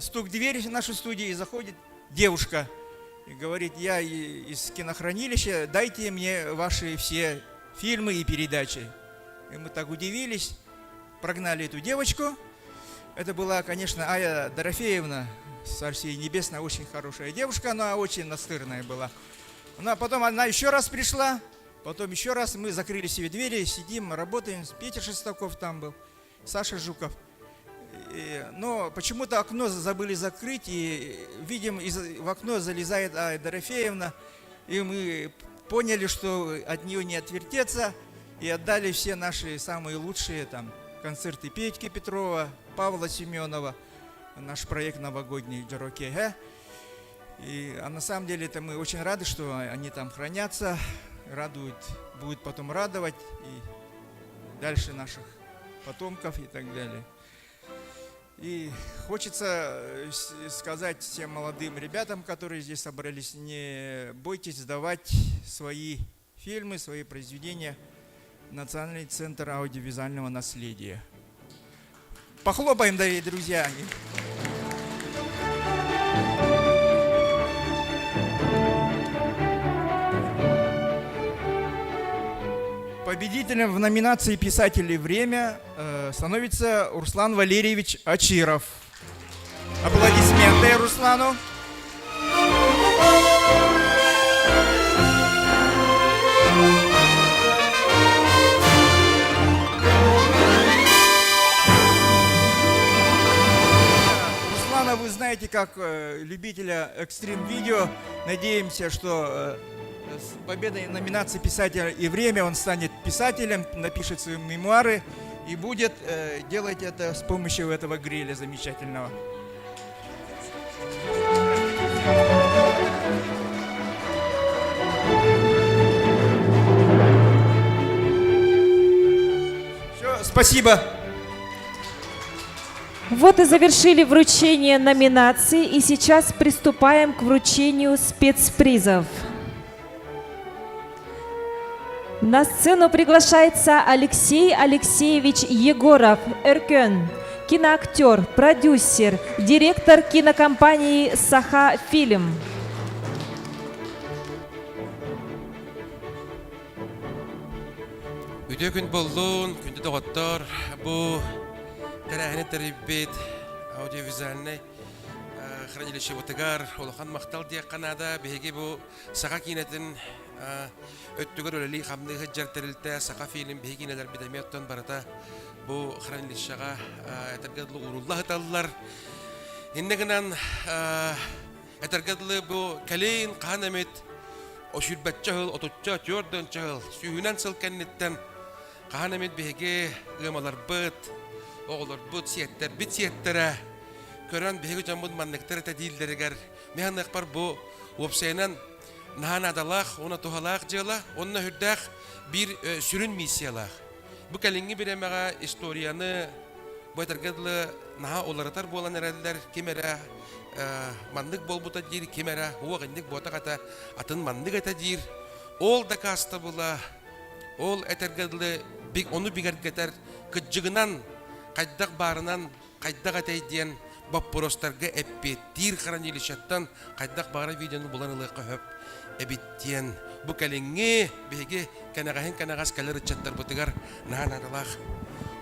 стук в дверь в нашу студию, и заходит девушка и говорит: я из кинохранилища, дайте мне ваши все фильмы и передачи. И мы так удивились, прогнали эту девочку. Это была, конечно, Ая Дорофеевна, царствие ей небесное, очень хорошая девушка, она очень настырная была. Потом она еще раз пришла, потом еще раз, мы закрыли себе двери, сидим, работаем, Петя Шестаков там был, Саша Жуков. Но почему-то окно забыли закрыть, и видим, в окно залезает Ая Дорофеевна, и мы поняли, что от нее не отвертеться, и отдали все наши самые лучшие там концерты Петьки Петрова, Павла Семенова, наш проект новогодний «Джароке». И на самом деле это мы очень рады, что они там хранятся, радуют, будут потом радовать и дальше наших потомков и так далее. И хочется сказать всем молодым ребятам, которые здесь собрались, не бойтесь сдавать свои фильмы, свои произведения в Национальный центр аудиовизуального наследия. Похлопаем, дорогие друзья. Победителем в номинации «Писатели. Время» становится Руслан Валерьевич Ачиров. Аплодисменты Руслану. Руслана вы знаете как любителя экстрим-видео. Надеемся, что с победой номинации «Писатель и время» он станет писателем, напишет свои мемуары и будет делать это с помощью этого гриля замечательного. Все, спасибо. Вот и завершили вручение номинаций, и сейчас приступаем к вручению спецпризов. На сцену приглашается Алексей Алексеевич Егоров, Эркён, киноактер, продюсер, директор кинокомпании «Саха Фильм». Үдөгүн боллун, күндө доғоттор, бу тәрәхіне тәрбет аудиовизуальный хранилище бутыгар, олохан мақтал дия қанада, беге бу саға кинетін өттүгөр өлели қамды хыджар тәрілті сақа фильм беге кинелер бедеметтен барата бу хранилищеға әтергедлі урулла хыталылар. Иннегінен әтергедлі бу кәлейін қан әмет ошүрбәтчі хыл, отутча тёрден чыл, сүйінен сыл кәннеттен қан әмет беге ғымалар бұд, оғылар бұд сиеттер, бит сиеттере көрен беге жамбуд маннектер тәдилдерігер. Механ әқпар бу опсайынан нахан адалақ, оны тухалақ жыла, онына хүрдәқ бір сүрін миссиялақ. Бу кәлінгі бір әмәға историяны бұйтаргедлі наха оларатар болан әрәлілер кемәрі мандық болбута дир, кемәрі уағындық ботағата атын мандық әті дир. Ол да каста бұла, ол әтергедлі оны бігергетер күджігінан, қайдақ барынан, қайдақ әтейден баппоростарға әппеттір хранилищаттан қайдақ бары видеоны бұлан ылыққа хөп әбіттен. Бұ кәліңге беге кәнағахын кәнағас кәлі рычаттар бұтығар нахан аралақ.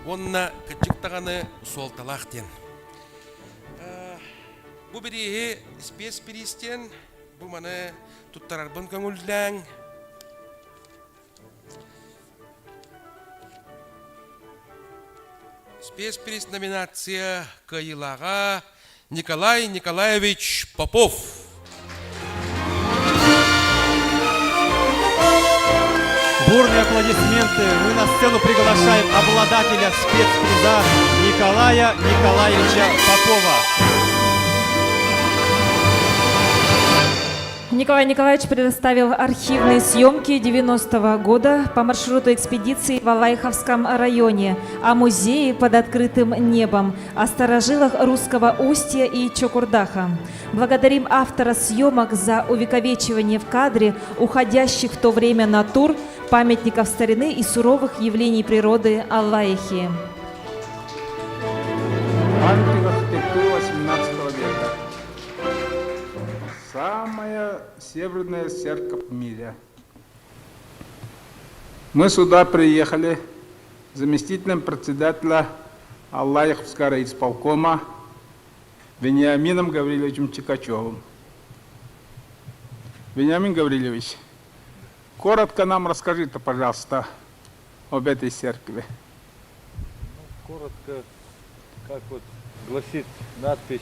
Онына күджіктағаны солталақ ден. Бұ бірі спецпиристен, бұ маны тұттарарбын көңілдәң. Спецприз номинация Каилага Николай Николаевич Попов. Бурные аплодисменты. Мы на сцену приглашаем обладателя спецприза Николая Николаевича Попова. Николай Николаевич предоставил архивные съемки 90-го года по маршруту экспедиции в Алайховском районе, о музее под открытым небом, о старожилах Русского Устья и Чокурдаха. Благодарим автора съемок за увековечивание в кадре уходящих в то время натур, памятников старины и суровых явлений природы Алайхи. Памятник архитектуры 18 века. Самая северная церковь в мире. Мы сюда приехали заместителем председателя Алайховского райисполкома Вениамином Гавриловичем Чикачевым. Вениамин Гаврилович, коротко нам расскажите, пожалуйста, об этой церкви. Коротко, как вот гласит надпись,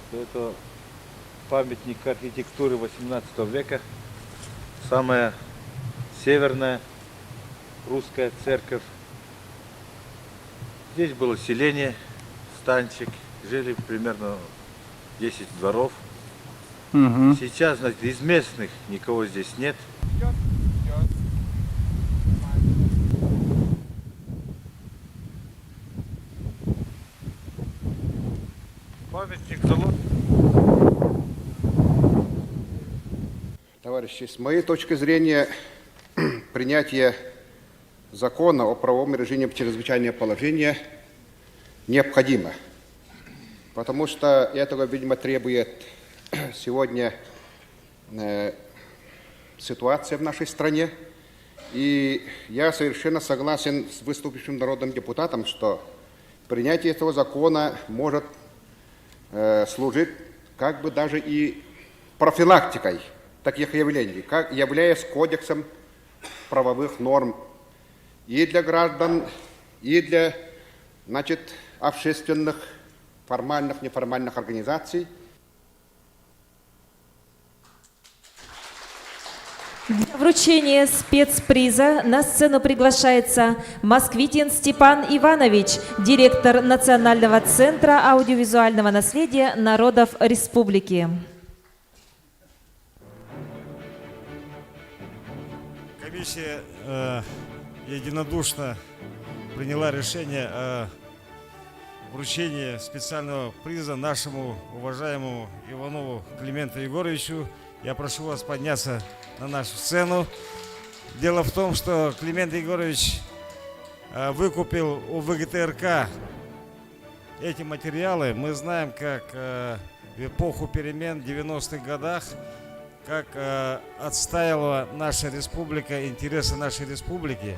что это памятник архитектуры 18 века, самая северная русская церковь. Здесь было селение, станчик, жили примерно 10 дворов. Сейчас, значит, из местных никого здесь нет. Памятник завод. Товарищи, с моей точки зрения, принятие закона о правовом режиме чрезвычайного положения необходимо, потому что этого, видимо, требует сегодня ситуация в нашей стране. И я совершенно согласен с выступившим народным депутатом, что принятие этого закона может служить как бы даже и профилактикой таких явлений, как являясь кодексом правовых норм и для граждан, и для, значит, общественных, формальных, неформальных организаций. Для вручения спецприза на сцену приглашается Москвитин Степан Иванович, директор Национального центра аудиовизуального наследия народов республики. Комиссия единодушно приняла решение о вручении специального приза нашему уважаемому Иванову Клименту Егоровичу. Я прошу вас подняться на нашу сцену. Дело в том, что Климент Егорович выкупил у ВГТРК эти материалы. Мы знаем, как в эпоху перемен в 90-х годах, как отстаивала наша республика, интересы нашей республики,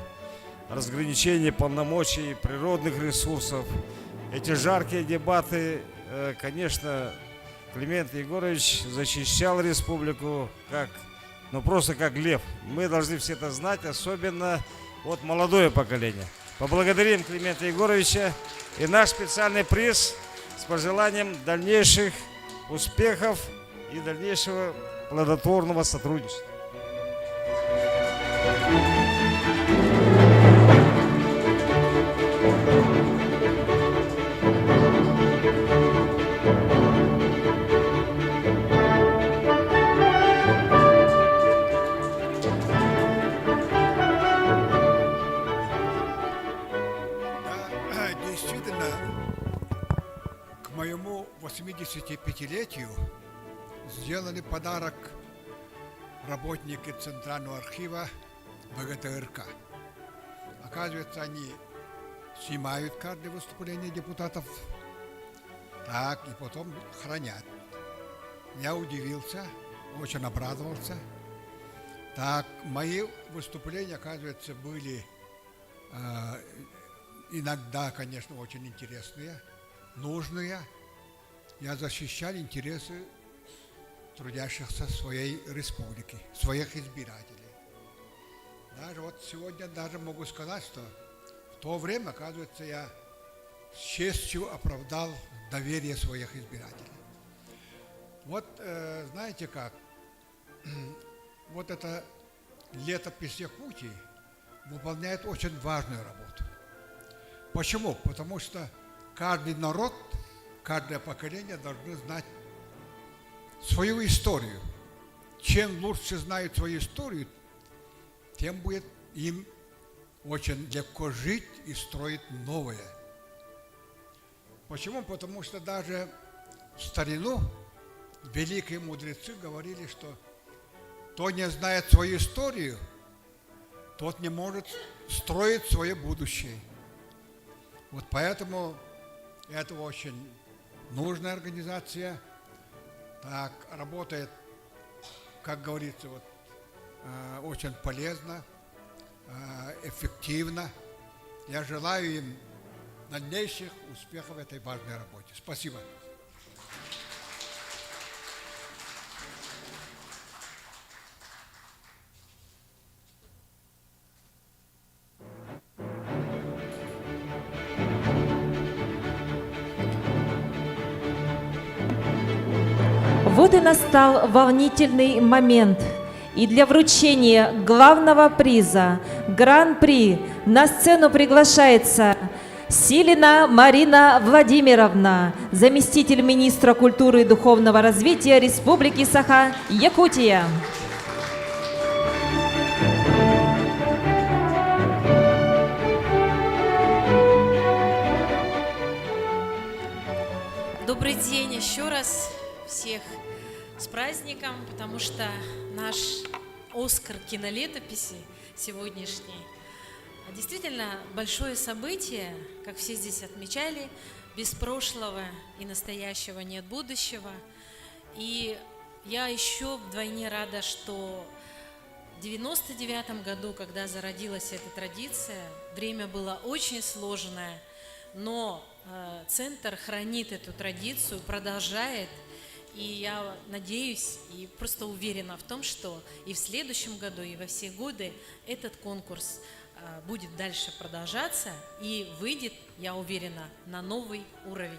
разграничение полномочий, природных ресурсов. Эти жаркие дебаты, конечно, Климент Егорович защищал республику просто как лев. Мы должны все это знать, особенно вот молодое поколение. Поблагодарим Климента Егоровича и наш специальный приз с пожеланием дальнейших успехов и дальнейшего плодотворного сотрудничества. Действительно, к моему 85-летию сделали подарок работники Центрального архива ВГТРК. Оказывается, они снимают каждое выступление депутатов, так, и потом хранят. Я удивился, очень обрадовался. Так, мои выступления, оказывается, были иногда, конечно, очень интересные, нужные. Я защищал интересы трудящихся своей республики, своих избирателей. Даже вот сегодня даже могу сказать, что в то время, оказывается, я с честью оправдал доверие своих избирателей. Вот знаете как, вот это летопись Якутии выполняет очень важную работу. Почему? Потому что каждый народ, каждое поколение должны знать свою историю. Чем лучше знают свою историю, тем будет им очень легко жить и строить новое. Почему? Потому что даже в старину великие мудрецы говорили, что кто не знает свою историю, тот не может строить свое будущее. Вот поэтому это очень нужная организация. Так, работает, как говорится, вот, очень полезно, эффективно. Я желаю им дальнейших успехов в этой важной работе. Спасибо. Вот и настал волнительный момент. И для вручения главного приза Гран-при на сцену приглашается Силина Марина Владимировна, заместитель министра культуры и духовного развития Республики Саха-Якутия. Добрый день еще раз. Всех с праздником, потому что наш Оскар кинолетописи сегодняшний действительно большое событие, как все здесь отмечали. Без прошлого и настоящего нет будущего. И я еще вдвойне рада, что в 99 году, когда зародилась эта традиция, время было очень сложное, но центр хранит эту традицию, продолжает. И я надеюсь и просто уверена в том, что и в следующем году, и во все годы этот конкурс будет дальше продолжаться и выйдет, я уверена, на новый уровень.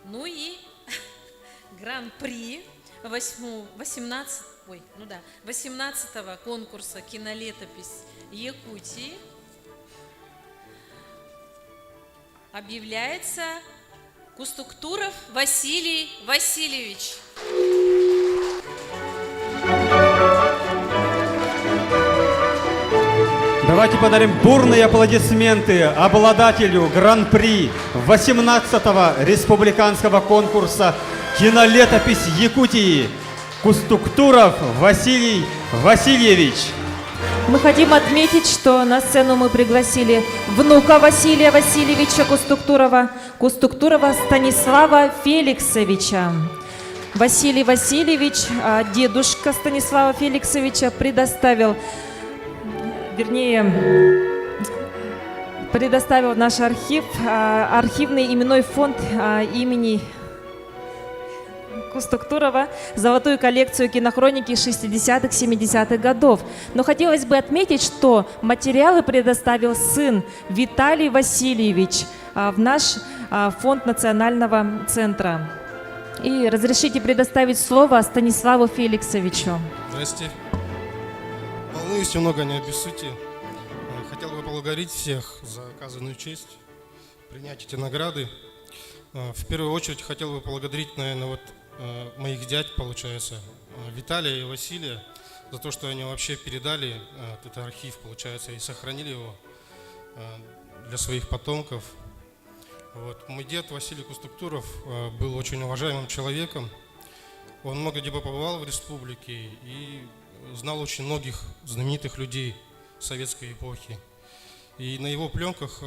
Ну и гран-при 18-го конкурса «Кинолетопись Якутии» объявляется Кустуктуров Василий Васильевич. Давайте подарим бурные аплодисменты обладателю гран-при 18-го республиканского конкурса «Кинолетопись Якутии» Кустуктуров Василий Васильевич. Мы хотим отметить, что на сцену мы пригласили внука Василия Васильевича Кустуктурова Станислава Феликсовича. Василий Васильевич, дедушка Станислава Феликсовича, предоставил наш архив, архивный именной фонд имени Кустуктурова, золотую коллекцию кинохроники 60-х, 70-х годов. Но хотелось бы отметить, что материалы предоставил сын Виталий Васильевич в наш фонд Национального центра. И разрешите предоставить слово Станиславу Феликсовичу. Здрасте. Волнуюсь немного, не обессудьте. Хотел бы поблагодарить всех за оказанную честь принять эти награды. В первую очередь хотел бы поблагодарить, наверное, моих дядь, получается, Виталия и Василия, за то, что они вообще передали этот архив, получается, и сохранили его для своих потомков. Мой дед Василий Кустуктуров был очень уважаемым человеком. Он много где побывал в республике и знал очень многих знаменитых людей советской эпохи. И на его пленках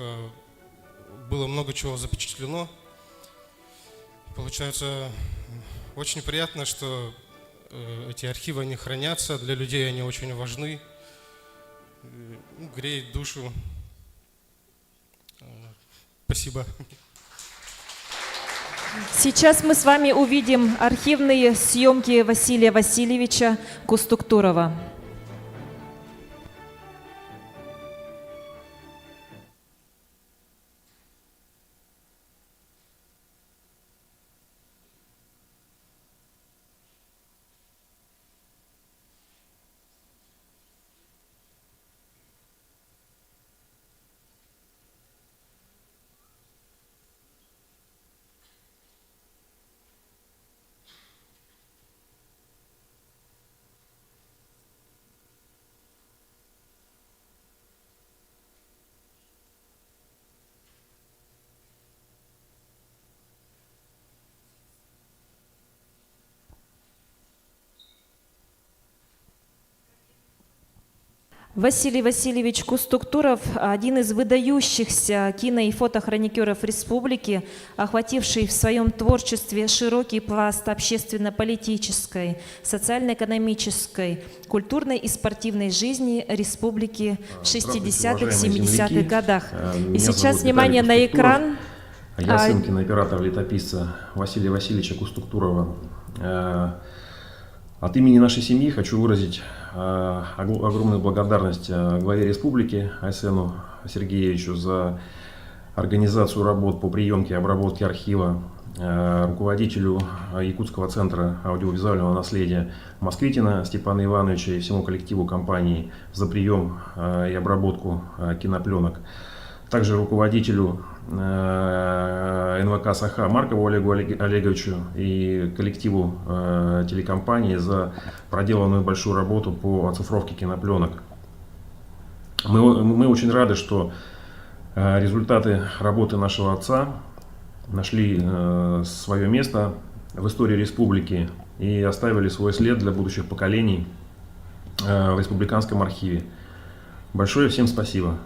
было много чего запечатлено. Получается, очень приятно, что эти архивы, они хранятся, для людей они очень важны, греет душу. Спасибо. Сейчас мы с вами увидим архивные съемки Василия Васильевича Кустуктурова. Василий Васильевич Кустуктуров – один из выдающихся кино- и фотохроникеров республики, охвативший в своем творчестве широкий пласт общественно-политической, социально-экономической, культурной и спортивной жизни республики в 60-х, 70-х годах. И сейчас внимание на экран. Я сын кинооператора-летописца Василия Васильевича Кустуктурова. От имени нашей семьи хочу выразить огромную благодарность главе республики Айсену Сергеевичу за организацию работ по приемке и обработке архива, руководителю Якутского центра аудиовизуального наследия Москвитина Степана Ивановича и всему коллективу компании за прием и обработку кинопленок. Также руководителю НВК «Саха» Маркову Олегу Олеговичу и коллективу телекомпании за проделанную большую работу по оцифровке кинопленок. Мы очень рады, что результаты работы нашего отца нашли свое место в истории республики и оставили свой след для будущих поколений в Республиканском архиве. Большое всем спасибо.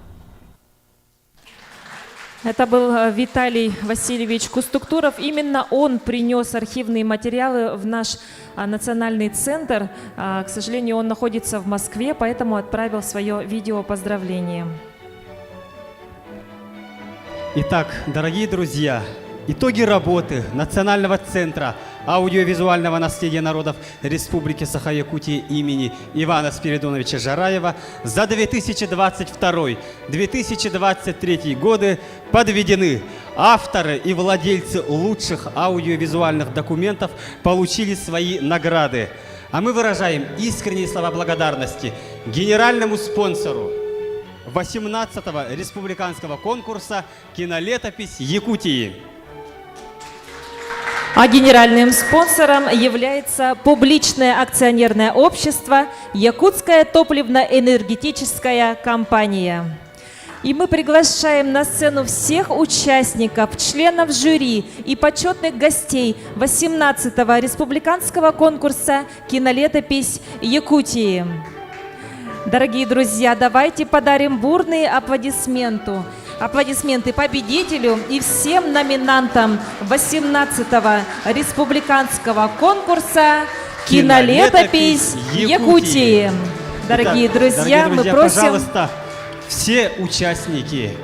Это был Виталий Васильевич Кустуктуров. Именно он принес архивные материалы в наш национальный центр. К сожалению, он находится в Москве, поэтому отправил свое видео поздравление. Итак, дорогие друзья, итоги работы Национального центра аудиовизуального наследия народов Республики Саха-Якутия имени Ивана Спиридоновича Жараева за 2022-2023 годы подведены. Авторы и владельцы лучших аудиовизуальных документов получили свои награды. А мы выражаем искренние слова благодарности генеральному спонсору 18-го республиканского конкурса «Кинолетопись Якутии». А генеральным спонсором является публичное акционерное общество «Якутская топливно-энергетическая компания». И мы приглашаем на сцену всех участников, членов жюри и почетных гостей 18-го республиканского конкурса «Кинолетопись Якутии». Дорогие друзья, давайте подарим бурные аплодисменты победителю и всем номинантам 18-го республиканского конкурса «Кинолетопись Якутии». Дорогие друзья, мы просим... Пожалуйста, все участники,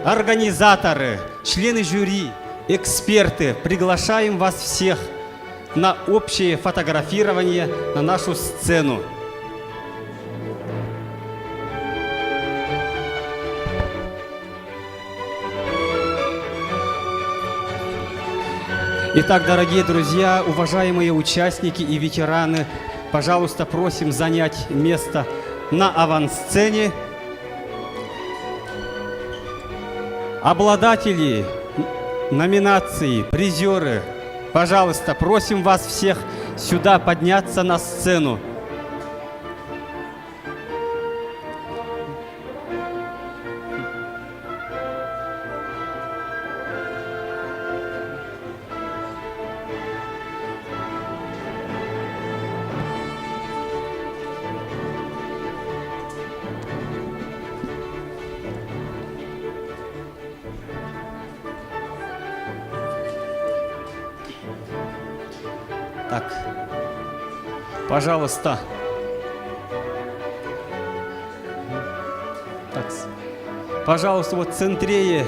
организаторы, члены жюри, эксперты, приглашаем вас всех на общее фотографирование на нашу сцену. Итак, дорогие друзья, уважаемые участники и ветераны, пожалуйста, просим занять место на авансцене. Обладатели номинации, призеры, пожалуйста, просим вас всех сюда подняться на сцену. Так, пожалуйста. Так, пожалуйста, вот центрее